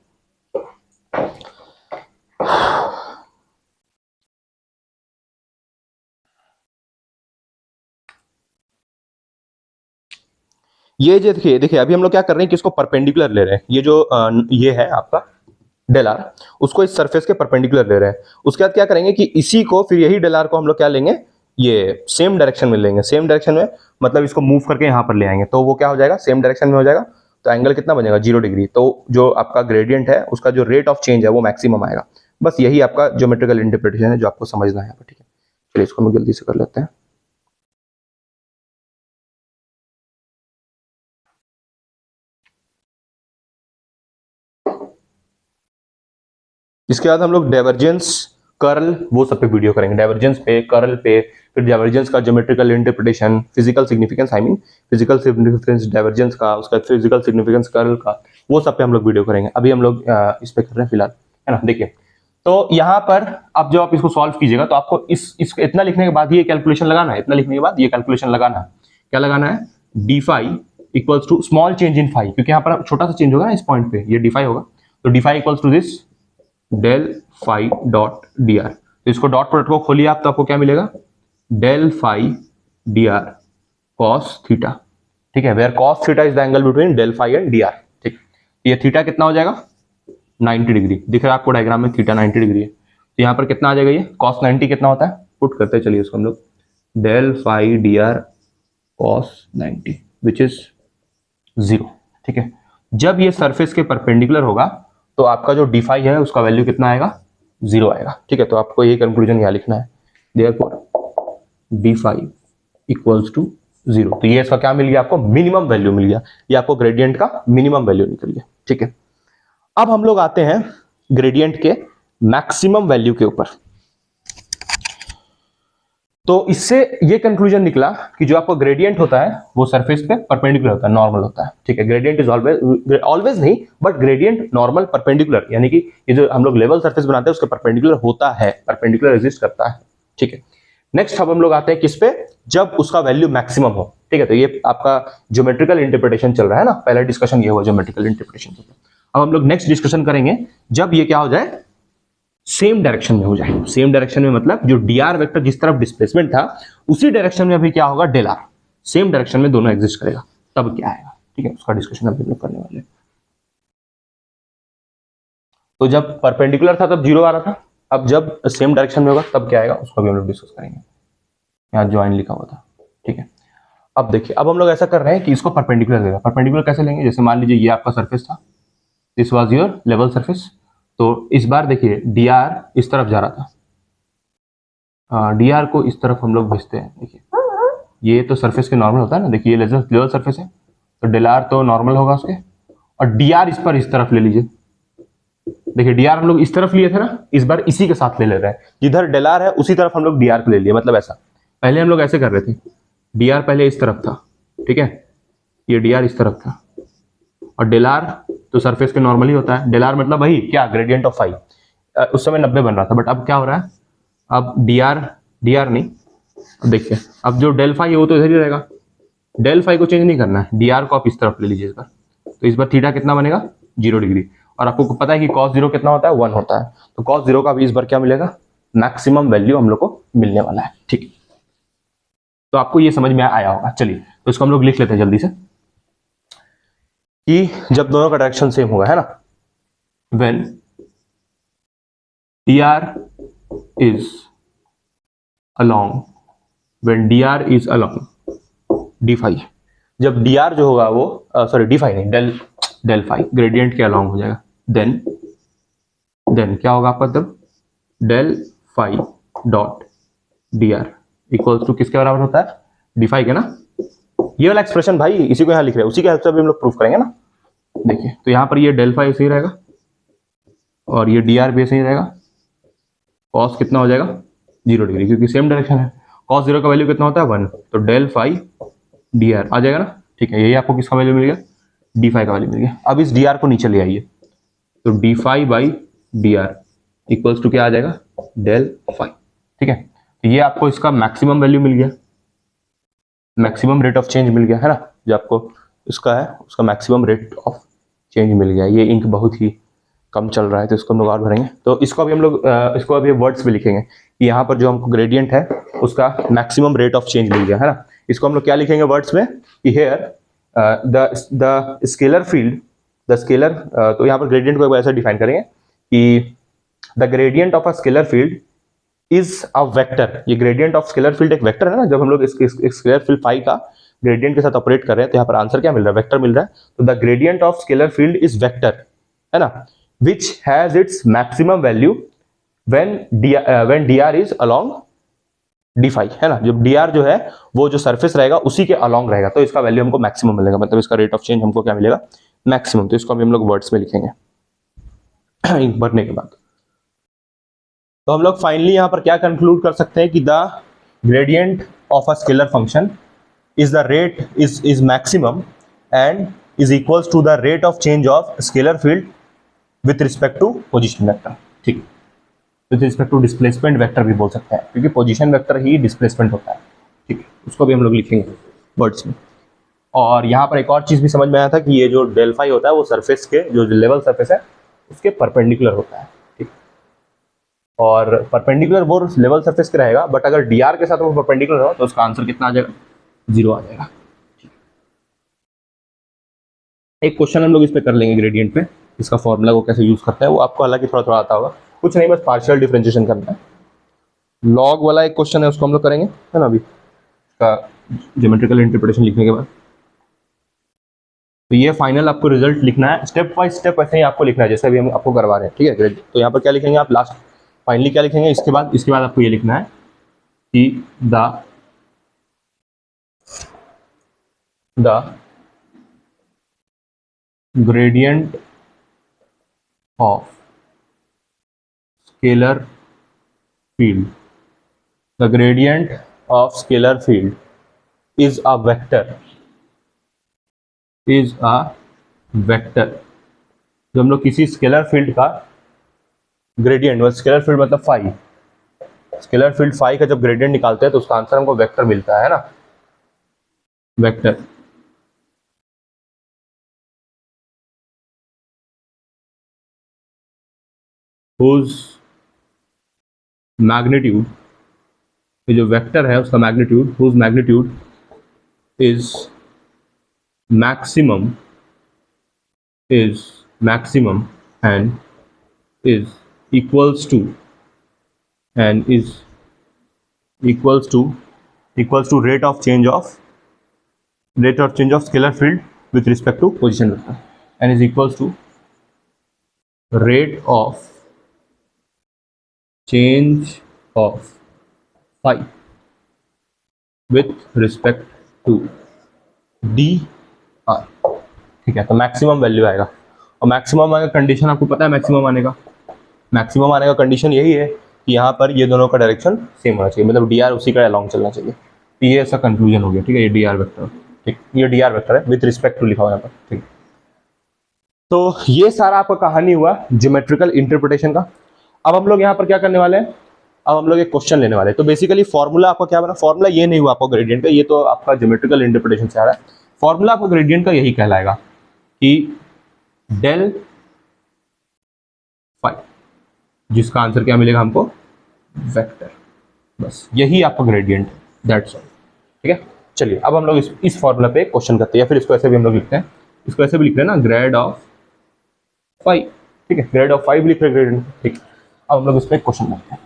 ये जो देखिए देखिए अभी हम लोग क्या कर रहे हैं कि इसको परपेंडिकुलर ले रहे हैं, ये जो ये है आपका डेल आर, उसको इस सरफेस के परपेंडिकुलर ले रहे हैं। उसके बाद क्या करेंगे कि इसी को फिर यही डेल आर को हम लोग क्या लेंगे, ये सेम डायरेक्शन में लेंगे। सेम डायरेक्शन में मतलब इसको मूव करके यहाँ पर ले आएंगे, तो वो क्या हो जाएगा, सेम डायरेक्शन में हो जाएगा। तो एंगल कितना बनेगा, 0 डिग्री। तो जो आपका ग्रेडियंट है उसका जो रेट ऑफ चेंज है वो मैक्सिमम आएगा। बस यही आपका ज्योमेट्रिकल इंटरप्रिटेशन है जो आपको समझना है यहाँ पर, ठीक है। चलिए इसको हम जल्दी से कर लेते हैं। इसके बाद हम लोग डाइवर्जेंस, कर्ल, वो सब पे वीडियो करेंगे। डाइवर्जेंस पे, कर्ल पे, फिर डाइवर्जेंस का geometrical interpretation, physical significance, I mean physical significance divergence का, उसका फिजिकल सिग्निफिकेंस कर्ल का, वो सब पे हम लोग वीडियो करेंगे। अभी हम लोग इस पे कर रहे हैं फिलहाल, है ना। देखिए तो यहाँ पर अब जब आप इसको सॉल्व कीजिएगा तो आपको इस इतना लिखने के बाद ये कैलकुलेशन लगाना है। इतना लिखने के बाद ये कैलकुलेशन लगाना है। क्या लगाना है, d phi equals to small change in phi, क्योंकि यहाँ पर छोटा सा चेंज होगा ना इस पॉइंट पे, ये डी फाई होगा। तो d phi equals to this del phi dot D r. तो इसको डॉट प्रोडक्ट को खोलिए आप, तो आपको क्या मिलेगा, del phi d r cos theta, ठीक है। Where cos theta is the angle between del phi and d r, ठीक। ये थीटा कितना हो जाएगा, 90 डिग्री। दिख रहा है आपको डायग्राम में, थीटा 90 डिग्री है। तो यहाँ पर कितना आ जाएगा, ये कॉस 90 कितना होता है, पुट करते हैं चलिए इसको हम लोग, del phi d r cos 90 which is 0, ठीक है। जब ये सरफेस के परपेंडिकुलर होगा तो आपका जो डी फाई है उसका वैल्यू कितना आएगा, 0 आएगा, ठीक है। तो आपको ये कंक्लूजन यहाँ लिखना है, therefore d phi equals to 0। तो ये इसका क्या मिल गया आपको, मिनिमम वैल्यू मिल गया। ये आपको ग्रेडियंट का मिनिमम वैल्यू निकल गया, ठीक है। अब हम लोग आते हैं ग्रेडियंट के मैक्सिमम वैल्यू के ऊपर। तो इससे ये कंक्लूजन निकला कि जो आपको ग्रेडियंट होता है वो सरफेस पे परपेंडिकुलर होता है, नॉर्मल होता है, ठीक है। ग्रेडियंट इज ऑलवेज नहीं, बट ग्रेडियंट नॉर्मल परपेंडिकुलर, यानी कि ये जो हम लोग लेवल सरफेस बनाते हैं उसके परपेंडिकुलर होता है, परपेंडिकुलर एग्जिस्ट करता है, ठीक है। नेक्स्ट अब हम लोग आते हैं किस पे, जब उसका वैल्यू मैक्सिमम हो, ठीक है। तो ये आपका ज्योमेट्रिकल इंटरप्रिटेशन चल रहा है ना, पहला डिस्कशन ये हुआ ज्योमेट्रिकल इंटरप्रिटेशन। अब हम लोग नेक्स्ट डिस्कशन करेंगे जब ये क्या हो जाए, सेम डायरेक्शन में हो जाए। सेम डायरेक्शन में मतलब जो dr वेक्टर जिस तरफ डिस्प्लेसमेंट था उसी डायरेक्शन में अभी क्या होगा, डेल आर सेम डायरेक्शन में दोनों एग्जिस्ट करेगा, तब क्या आएगा, ठीक है। उसका डिस्कशन अभी हम लोग करने वाले हैं। तो जब परपेंडिकुलर था तब 0 आ रहा था, अब जब सेम डायरेक्शन में होगा तब क्या आएगा, उसको भी हम लोग डिस्कस करेंगे। यहाँ ज्वाइन लिखा हुआ था, ठीक है। अब देखिए, अब हम लोग ऐसा कर रहे हैं कि इसको परपेंडिकुलर देगा। परपेंडिकुलर कैसे लेंगे, जैसे मान लीजिए ये आपका सरफेस था, this was your level surface. तो इस बार देखिए dr इस तरफ जा रहा था, dr को इस तरफ हम लोग भेजते हैं। देखिए ये तो सरफेस के नॉर्मल होता है ना, देखिए ये लेवल सरफेस है तो डेल आर तो नॉर्मल होगा उसके, और dr इस पर इस तरफ ले लीजिए। देखिए dr हम लोग इस तरफ लिए थे ना, इस बार इसी के साथ ले रहे हैं, जिधर डेल आर है उसी तरफ हम लोग dr को ले लिए। मतलब ऐसा पहले हम लोग ऐसे कर रहे थे, dr पहले इस तरफ था, ठीक है, ये dr इस तरफ था, और डेल आर तो सरफेस के नॉर्मली होता है। डेल आर मतलब वही क्या, ग्रेडियंट ऑफ फाई। उस समय 90 बन रहा था, बट अब क्या हो रहा है, अब dr नहीं, अब देखिए अब जो डेल फाई है वो तो इधर ही रहेगा, डेल फाई को चेंज नहीं करना है, dr को आप इस तरफ ले लीजिए इस बार। तो इस बार थीटा कितना बनेगा, 0 डिग्री। और आपको पता है कि cos 0 कितना होता है, 1 होता है। तो cos 0 का भी इस बार क्या मिलेगा, मैक्सिमम वैल्यू हम लोग को मिलने वाला है, ठीक है। तो आपको ये समझ में आया होगा। चलिए तो इसको हम लोग लिख लेते हैं जल्दी से, कि जब दोनों का डायरेक्शन सेम होगा, है ना, when dr is along, when dr is along d phi, जब dr जो होगा वो सॉरी d phi नहीं, डेल फाई ग्रेडियंट के अलॉन्ग हो जाएगा, देन क्या होगा आपका, तब del phi dot dr equals to किसके बराबर होता है, d phi के ना। ये वाला एक्सप्रेशन भाई इसी को यहाँ लिख रहे हैं, उसी के हेल्प से भी हम लोग प्रूफ करेंगे ना। देखिए तो यहाँ पर ये डेल फाई सही रहेगा और ये dr भी सही रहेगा। cos कितना हो जाएगा, 0 डिग्री, क्योंकि सेम डायरेक्शन है। cos 0 का वैल्यू कितना होता है, 1, तो डेल फाई dr आ जाएगा ना, ठीक है। यही आपको किसका वैल्यू मिल गया, d फाई का वैल्यू मिल गया। अब इस dr को नीचे ले आइए, तो d phi by dr equals to क्या आ जाएगा, डेल फाई, ठीक है। तो ये आपको इसका मैक्सिमम वैल्यू मिल गया, मैक्सिमम रेट ऑफ चेंज मिल गया, है ना। जो आपको इसका है उसका मैक्सिमम रेट ऑफ चेंज मिल गया। ये इंक बहुत ही कम चल रहा है तो इसको हम लोग और भरेंगे। तो इसको अभी हम लोग इसको अभी वर्ड्स में लिखेंगे कि यहाँ पर जो हमको ग्रेडियंट है उसका मैक्सिमम रेट ऑफ चेंज मिल गया, है ना। इसको हम लोग क्या लिखेंगे वर्ड्स में, कि here the scalar field, the scalar, तो यहाँ पर ग्रेडियंट को ऐसा डिफाइन करेंगे कि the gradient of a scalar field is a vector. ये ग्रेडियंट ऑफ स्केलर फील्ड एक वेक्टर है ना, जब हम लोग इस स्केलर फील्ड फाई का ग्रेडियंट के साथ ऑपरेट कर रहे हैं तो यहाँ पर आंसर क्या मिल रहा है, वेक्टर मिल रहा है। तो the gradient of scalar field is vector, है ना, which has its maximum value when dr is along d phi, है ना। जब dr जो है वो जो सरफेस रहेगा उसी के अलोंग रहेगा, तो इसका वैल्यू हमको मैक्सिमम मिलेगा, मतलब इसका रेट ऑफ चेंज हमको क्या मिलेगा, मैक्सिमम। तो इसको अभी हम लोग वर्ड्स में लिखेंगे भरने के बाद। तो हम लोग फाइनली यहां पर क्या कंक्लूड कर सकते हैं कि the gradient of a scalar function is the rate is maximum and is equals to the rate of change of scalar field with respect to position vector, ठीक, with respect to displacement vector भी बोल सकते हैं, क्योंकि position vector ही displacement होता है, ठीक, उसको भी हम लोग लिखेंगे वर्ड्स में। और यहाँ पर एक और चीज भी समझ में आया था कि ये जो डेल फाई होता है वो सरफेस के जो लेवल सरफेस है उसके परपेंडिकुलर होता है, ठीक, और परपेंडिकुलर वो लेवल सरफेस के रहेगा, बट अगर dr के साथ वो परपेंडिकुलर हो तो उसका आंसर कितना आ जाएगा, 0 आ जाएगा। एक क्वेश्चन हम लोग इस पे कर लेंगे ग्रेडियंट पे, इसका फॉर्मूला को कैसे यूज करते हैं वो आपको हालांकि थोड़ा थोड़ा आता होगा, कुछ नहीं, बस पार्शियल डिफरेंशिएशन करना है। लॉग वाला एक क्वेश्चन है उसको हम लोग करेंगे, है ना, अभी इसका ज्योमेट्रिकल इंटरप्रिटेशन लिखने के बाद। तो ये फाइनल आपको रिजल्ट लिखना है, स्टेप बाय स्टेप ऐसे ही आपको लिखना है जैसे अभी हम आपको करवा रहे हैं, ठीक है। तो यहाँ पर क्या लिखेंगे आप, लास्ट फाइनली क्या लिखेंगे, इसके बाद आपको ये लिखना है कि the gradient of scalar field, the gradient of scalar field is a vector, is a vector। जब हम लोग किसी स्केलर फील्ड का ग्रेडियंट, स्केलर फील्ड मतलब फाई, स्केलर फील्ड फाई का जब ग्रेडियंट निकालते हैं तो उसका आंसर हमको वेक्टर मिलता है ना, वेक्टर। whose magnitude, ये जो वेक्टर है उसका magnitude, whose magnitude is maximum and is equals to rate of change of scalar field with respect to position vector, and is equals to rate of change of phi with respect to dr, ठीक है। तो maximum value आएगा, और maximum आने का condition आपको पता है, मैक्सिमम आने का कंडीशन यही है कि यहाँ पर ये दोनों का डायरेक्शन सेम होना चाहिए, मतलब dr उसी का अलोंग चलना चाहिए। तो ये ऐसा कंक्लूजन हो गया, ठीक है, ये dr वेक्टर, ठीक, ये dr वेक्टर है विथ रिस्पेक्ट टू लिखा हुआ यहाँ पर, ठीक। तो ये सारा आपका कहानी हुआ ज्योमेट्रिकल इंटरप्रिटेशन का। अब हम लोग यहाँ पर क्या करने वाले हैं, अब हम लोग एक क्वेश्चन लेने वाले हैं। तो बेसिकली फॉर्मूला आपका क्या बना, फॉर्मूला ये नहीं हुआ आपका ग्रेडियंट का, ये तो आपका ज्योमेट्रिकल इंटरप्रिटेशन से आ रहा है। फॉर्मूला आपका ग्रेडियंट का यही कहलाएगा कि डेल फाई, जिसका आंसर क्या मिलेगा हमको, वेक्टर, बस यही आपका ग्रेडियंट, दैट्स ऑल, ठीक है। चलिए अब हम लोग इस फॉर्मूला पे क्वेश्चन करते हैं, या फिर इसको ऐसे भी हम लोग लिखते हैं, इसको ऐसे भी लिख रहे हैं ना, ग्रेड ऑफ फाई, ठीक है, ग्रेड ऑफ फाई भी लिख रहे हैं ग्रेडियंट, ठीक। अब हम लोग इस पे क्वेश्चन करते हैं।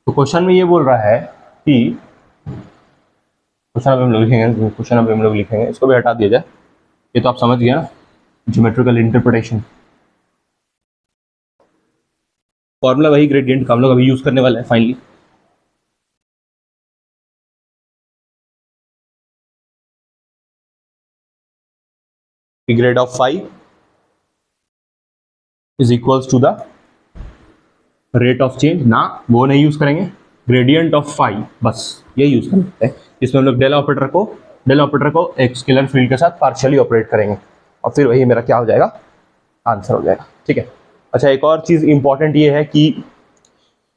तो क्वेश्चन में ये बोल रहा है कि क्वेश्चन अभी हम लोग लिखेंगे, इसको भी हटा दिया जाए, ये तो आप समझ गए ना, ज्योमेट्रिकल इंटरप्रिटेशन। फॉर्मूला वही ग्रेडियंट का हम लोग अभी यूज करने वाले हैं finally. Grad of phi is equals to the rate of change, ना वो नहीं यूज करेंगे, ग्रेडियंट ऑफ फाई, बस ये यूज करते हैं। इसमें हम लोग डेल ऑपरेटर को एक स्केलर फील्ड के साथ पार्शियली ऑपरेट करेंगे, और फिर वही मेरा क्या हो जाएगा, आंसर हो जाएगा। ठीक है। अच्छा, एक और चीज़ इंपॉर्टेंट ये है कि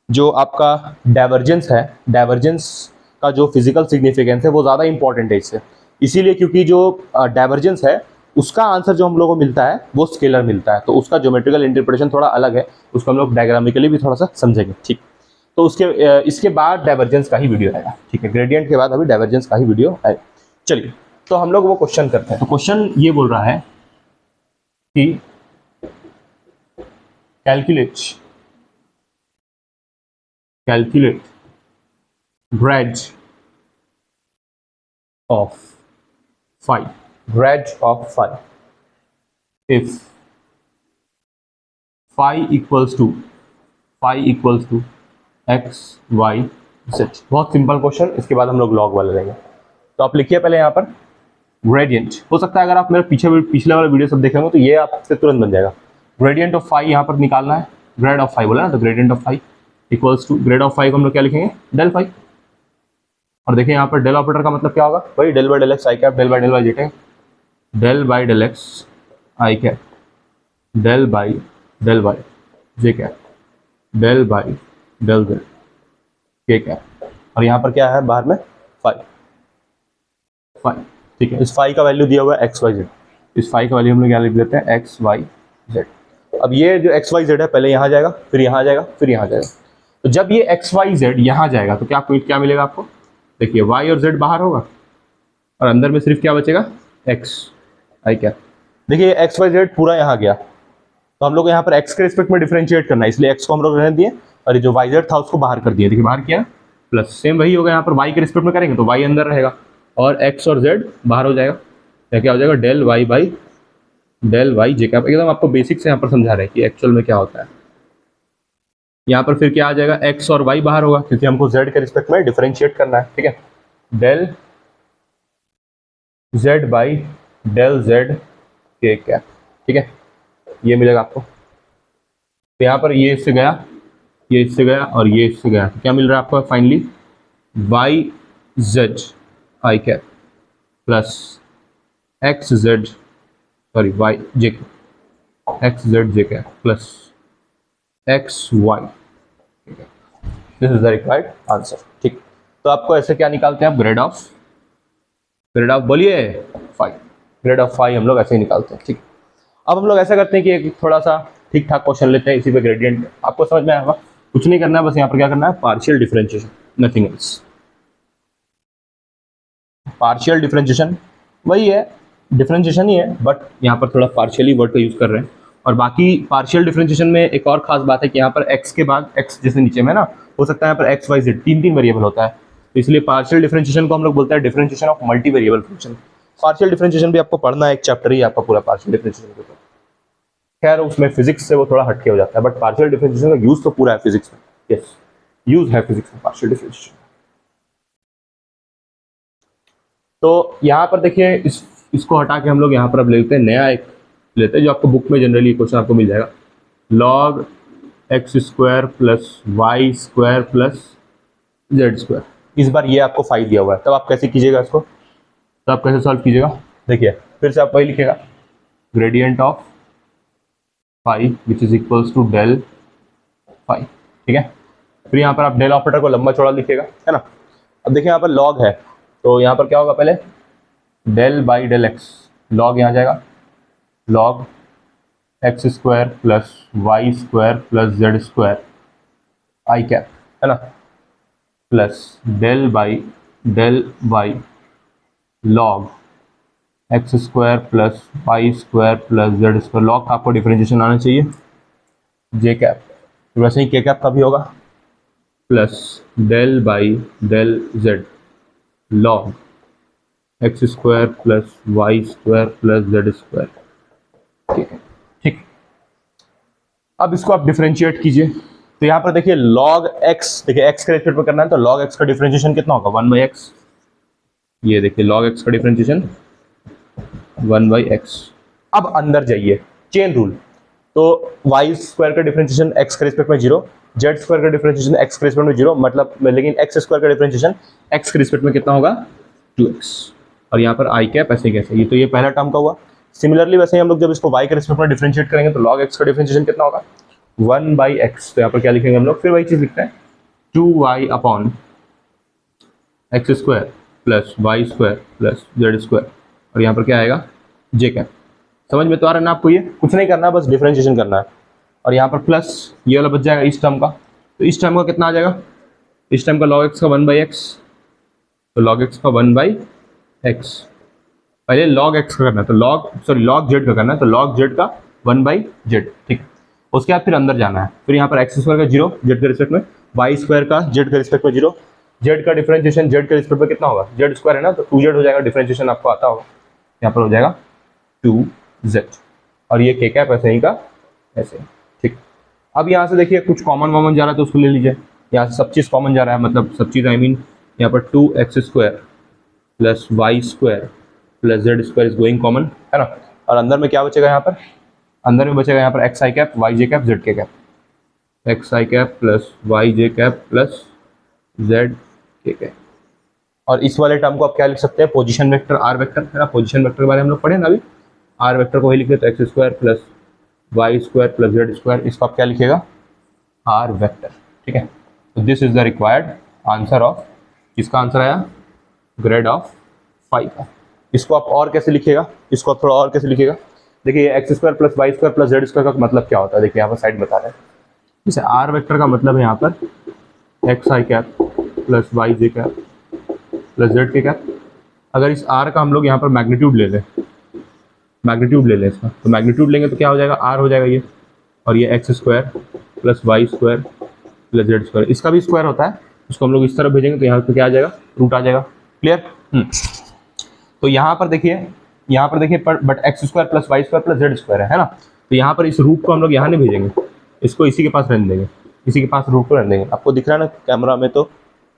जो आपका डाइवर्जेंस है, डाइवर्जेंस का जो फिजिकल सिग्निफिकेंस है वो ज़्यादा इंपॉर्टेंट है इससे, इसीलिए क्योंकि जो डाइवर्जेंस है उसका आंसर जो हम लोगों को मिलता है वो स्केलर मिलता है, तो उसका ज्योमेट्रिकल इंटरप्रिटेशन थोड़ा अलग है, उसको हम लोग डायग्रामिकली भी थोड़ा सा समझेंगे। ठीक, तो उसके इसके बाद डाइवर्जेंस का ही वीडियो आएगा। ठीक है, ग्रेडियंट के बाद अभी डाइवर्जेंस का ही वीडियो आएगा। चलिए, तो हम लोग वो क्वेश्चन करते हैं। तो क्वेश्चन ये बोल रहा है कि calculate grad of phi if phi equals to x y z। बहुत सिंपल क्वेश्चन, इसके बाद हम लोग लॉग वाला लेंगे। तो आप लिखिए पहले यहाँ पर ग्रेडियंट। हो सकता है अगर आप मेरा पिछले वाला वीडियो सब देखेंगे तो ये आपसे तुरंत बन जाएगा। ग्रेडियंट ऑफ फाई यहाँ पर निकालना है, ग्रेड ऑफ फाई बोला ना, तो gradient of phi equals to grad of phi को हम लोग क्या लिखेंगे, डेल फाई। और देखिए यहाँ पर डेल ऑपरेटर का मतलब क्या होगा, भाई del by del x I cap, del by del Y J cap, del by del x I cap, del by del Y J cap, del by del Z के कैप। और यहाँ पर क्या है बाहर में, फाई। ठीक है, इस फाई का वैल्यू दिया हुआ है एक्स वाई जेड, इस फाई का वैल्यू हम लोग क्या लिख देते हैं, एक्स वाई जेड। अब ये जो एक्स वाई जेड है पहले यहाँ जाएगा, फिर यहाँ जाएगा, फिर यहाँ जाएगा। तो जब ये एक्स वाई जेड यहाँ जाएगा तो क्या मिलेगा आपको, देखिए y और z बाहर होगा और अंदर में सिर्फ क्या बचेगा, x आई क्या। देखिए x y z पूरा यहाँ गया, तो हम लोग यहाँ पर x के रिस्पेक्ट में डिफरेंशिएट करना है, इसलिए x को हम लोग रहने दिए और ये जो y z था उसको बाहर कर दिया। देखिए बाहर किया, प्लस सेम वही होगा यहाँ पर y के रिस्पेक्ट में करेंगे तो y अंदर रहेगा और x और z बाहर हो जाएगा। क्या हो जाएगा, del y by del Y J cap. एकदम आपको बेसिक से यहाँ पर समझा रहे हैं कि एक्चुअल में क्या होता है। यहाँ पर फिर क्या आ जाएगा, x और y बाहर होगा क्योंकि हमको z के रिस्पेक्ट में डिफरेंशिएट करना है। ठीक है, del z by del z k cap. ठीक है, ये मिलेगा आपको। तो यहाँ पर ये इससे गया, ये इससे गया और ये इससे गया, तो क्या मिल रहा है आपको finally, y z I cap plus x z sorry y j cap, x z j cap plus x y। This is the required answer. ठीक, तो आपको ऐसे क्या निकालते हैं आप, ग्रेड ऑफ बोलिए फाई, ग्रेड ऑफ फाई हम लोग ऐसे ही निकालते हैं। ठीक, अब हम लोग ऐसा करते हैं कि एक थोड़ा सा ठीक ठाक क्वेश्चन लेते हैं, इसी पे ग्रेडियंट आपको समझ में आएगा, कुछ नहीं करना है, बस यहाँ पर क्या करना है, partial differentiation, nothing else. Partial differentiation वही है, डिफरेंशिएशन ही है, बट यहाँ पर थोड़ा पार्शियली वर्ड का यूज कर रहे हैं। और बाकी पार्शियल डिफरेंशिएशन में एक और खास बात है कि यहाँ पर x के बाद x जैसे नीचे में ना, हो सकता है यहाँ पर x y z तीन वेरिएबल होता है, तो इसलिए पार्शियल डिफरेंशिएशन को हम लोग बोलते हैं differentiation of multi variable function. Partial differentiation भी आपको पढ़ना है, एक चैप्टर ही आपका पूरा पार्शियल डिफरेंशिएशन के ऊपर। खैर उसमें फिजिक्स से वो थोड़ा हटके हो जाता है, बट पार्शियल डिफरेंशिएशन का यूज तो पूरा है फिजिक्स में। यस, यूज है फिजिक्स में पार्शियल डिफरेंशिएशन। तो यहाँ पर देखिए इसको हटा के हम लोग यहाँ पर अब लेते हैं नया एक लेते हैं जो आपको बुक में जनरली क्वेश्चन आपको मिल जाएगा, log x square plus Y square plus Z square. इस बार ये आपको फाई दिया हुआ है, तब आप कैसे कीजिएगा इसको, तब आप कैसे सॉल्व कीजिएगा, देखिए फिर से आप वही लिखिएगा, gradient of phi which is equals to del phi. ठीक है, फिर यहाँ पर आप डेल ऑपरेटर को लंबा चौड़ा लिखिएगा, है ना। अब देखिए यहाँ पर log है, तो यहाँ पर क्या होगा, पहले del by del X, log यहाँ जाएगा, log x square plus Y square plus Z square I cap, है ना, plus del by del Y log x square plus Y square plus Z square. Log का आपको differentiation आना चाहिए, जे cap, तो वैसे ही के कैप का भी होगा, plus del by del z log x square plus Y square plus Z square. ठीक है, ठीक। अब इसको आप डिफरेंशिएट कीजिए, तो यहाँ पर देखिए log x, देखिए x के रेस्पेक्ट में करना है, तो log x का डिफरेंशिएशन कितना होगा, 1/x। ये देखिए log x का डिफरेंशिएशन 1/x। अब अंदर जाइए, चेन रूल, तो y स्क्वायर का डिफरेंशिएशन x के रेस्पेक्ट में 0, z स्क्वायर का डिफरेंशिएशन x के रेस्पेक्ट में 0, मतलब लेकिन x स्क्वायर का डिफरेंशिएशन x के रेस्पेक्ट में कितना होगा, 2x। और यहाँ पर आई कैप ऐसे कैसे, ये तो ये पहला टर्म का हुआ, सिमिलरली वैसे ही हम लोग जब इसको y के रिस्पेक्ट में डिफरेंशिएट करेंगे तो log x का डिफरेंशिएशन कितना होगा 1/x। तो यहाँ पर क्या लिखेंगे हम लोग, फिर वही चीज लिखते हैं 2y upon x square plus Y square plus Z square, और यहाँ पर क्या आएगा जे कैप। समझ में तो आ रहा है ना आपको, ये कुछ नहीं करना, बस डिफरेंशिएशन करना है। और यहाँ पर प्लस ये वाला बच जाएगा इस टर्म का, तो इस टर्म का कितना आ जाएगा, इस टर्म का log x का 1/x, तो log x का 1/x। पहले log x का करना है तो log z का करना है, तो log z का 1/z, ठीक। उसके बाद फिर अंदर जाना है, फिर यहाँ पर एक्स स्क्वायर का 0 z के रिस्पेक्ट में, वाई स्क्वायर का z के रिस्पेक्ट में 0, z का डिफरेंशिएशन z के रिस्पेक्ट में कितना होगा, z स्क्वायर है ना, तो 2z हो जाएगा, डिफरेंशिएशन आपको आता होगा, यहाँ पर हो जाएगा 2z, और ये k कैप ऐसे ही का ऐसे, ठीक। अब यहाँ से देखिए कुछ कॉमन वॉमन जा रहा है तो उसको ले लीजिए, यहाँ से सब चीज़ कॉमन जा रहा है, मतलब सब चीज़ आई मीन यहाँ पर 2x square plus Y square plus Z square is going common, है ना। और अंदर में क्या बचेगा, यहाँ पर अंदर में बचेगा यहाँ पर एक्स आई कैप वाई जे कैप जेड के कैप, एक्स आई कैप प्लस वाई जे कैप प्लस जेड के कैप। और इस वाले टर्म को आप क्या लिख सकते हैं, पोजीशन वेक्टर आर वेक्टर, है ना। पोजीशन वेक्टर के बारे में हम लोग पढ़े ना अभी, आर वेक्टर को वही लिखे तो x square plus Y square plus Z square, इसको आप क्या लिखेगा आर वेक्टर, ठीक है। तो this is the required answer of, इसका आंसर आया ग्रेड ऑफ 5 का। इसको आप और कैसे लिखिएगा, इसको आप थोड़ा और कैसे लिखिएगा, देखिए x square plus Y square plus Z square का मतलब क्या होता है, देखिए यहाँ पर साइड बता रहे हैं। जैसे आर वेक्टर का मतलब है यहाँ पर एक्स आई कैप प्लस वाई जे कैप प्लस जेड के कैप। अगर इस आर का हम लोग यहाँ पर मैग्नीट्यूड ले लें, मैग्नीट्यूड ले लें इसका, तो मैग्नीट्यूड लेंगे तो क्या हो जाएगा, आर हो जाएगा ये, और ये x square plus Y square plus Z square, इसका भी स्क्वायर होता है, उसको हम लोग इस तरफ भेजेंगे तो यहाँ पर क्या आ जाएगा, रूट आ जाएगा, क्लियर। तो यहाँ पर देखिए but x square plus Y square plus Z square है ना, तो यहाँ पर इस रूट को हम लोग यहाँ नहीं भेजेंगे, इसको इसी के पास रहने देंगे, इसी के पास रूट को रहने देंगे। आपको दिख रहा है ना कैमरा में, तो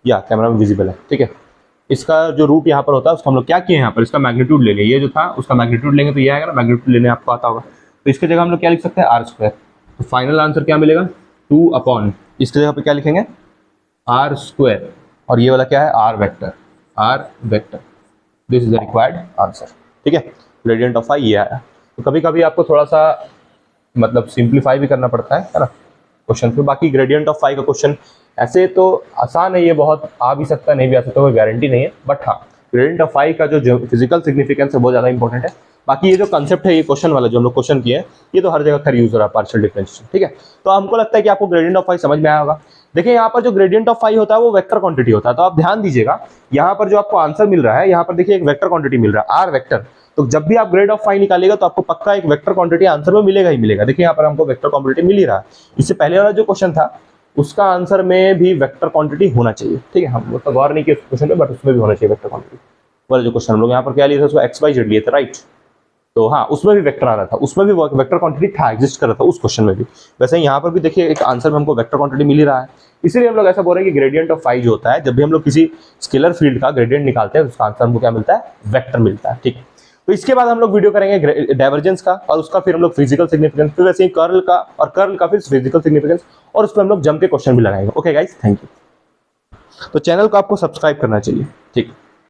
या कैमरा में विजिबल है, ठीक है। इसका जो रूट यहाँ पर होता है उसको हम लोग क्या किए, यहाँ पर इसका मैग्नीट्यूड ले लिया, ये जो था उसका मैग्नीट्यूड लेंगे तो ये आएगा ना, मैग्नीट्यूड लेने आपको आता होगा, तो इसके जगह हम लोग क्या लिख सकते हैं आर स्क्वायर। तो फाइनल आंसर क्या मिलेगा 2 अपॉन, इसके जगह पे क्या लिखेंगे आर स्क्वायर, और ये वाला क्या है r vector, r vector. This is the required answer, ठीक है। ग्रेडियंट ऑफ फाई ये आया। तो कभी कभी आपको थोड़ा सा मतलब सिंप्लीफाई भी करना पड़ता है ना क्वेश्चन पे। बाकी ग्रेडियंट ऑफ फाई का क्वेश्चन ऐसे तो आसान है, ये बहुत आ भी सकता है नहीं भी आ सकता, कोई गारंटी नहीं है, बट हाँ ग्रेडियंट ऑफ फाई का जो फिजिकल सिग्निफिकेंस है बहुत ज़्यादा इंपॉर्टेंट है। बाकी ये जो कंसेप्ट है, ये क्वेश्चन वाला जो हम लोग क्वेश्चन किए हैं, ये तो हर जगह खैर यूज हो रहा है, पार्शियल डिफरेंशिएशन, ठीक है। तो हमको लगता है कि आपको ग्रेडियंट ऑफ फाई समझ में आया होगा। देखिए यहाँ पर जो ग्रेडियंट ऑफ फाई होता है वो वेक्टर क्वांटिटी होता है, तो आप ध्यान दीजिएगा यहाँ पर जो आपको आंसर मिल रहा है, यहाँ पर देखिए एक वेक्टर क्वांटिटी मिल रहा है आर वेक्टर। तो जब भी आप ग्रेड ऑफ फाई निकालिएगा तो आपको पक्का एक वेक्टर क्वांटिटी आंसर में मिलेगा ही मिलेगा। देखिए यहाँ पर हमको वेक्टर क्वांटिटी मिल ही रहा है। इससे पहले वाला जो क्वेश्चन था उसका आंसर में भी वेक्टर क्वांटिटी होना चाहिए, ठीक है। हम तो गौर नहीं किया उस क्वेश्चन में, बट उसमें भी होना चाहिए वेक्टर क्वांटिटी वाला जो क्वेश्चन हम लोग यहाँ पर क्या लिए थे, उसको एक्स वाई जेड लिए थे, राइट। तो हाँ उसमें भी वेक्टर आ रहा था, उसमें भी वेक्टर क्वांटिटी था, एग्जिस्ट कर रहा था उस क्वेश्चन में भी। वैसे यहाँ पर भी देखिए एक आंसर में हमको वेक्टर क्वांटिटी मिल ही रहा है, इसीलिए हम लोग ऐसा बोल रहे हैं कि ग्रेडियंट ऑफ फाई जो होता है, जब भी हम लोग किसी स्केलर फील्ड का ग्रेडियंट निकालते हैं तो उसका आंसर हमको क्या मिलता है, वेक्टर मिलता है, ठीक है। तो इसके बाद हम लोग वीडियो करेंगे डाइवर्जेंस का, और उसका फिर हम लोग फिजिकल सिग्निफिकेंस, फिर वैसे ही कर्ल का, और कर्ल का फिर फिजिकल सिग्निफिकेंस, और उस पर हम लोग जम के क्वेश्चन भी लगाएंगे। Okay guys, thank you. तो चैनल को आपको सब्सक्राइब करना चाहिए, ठीक है।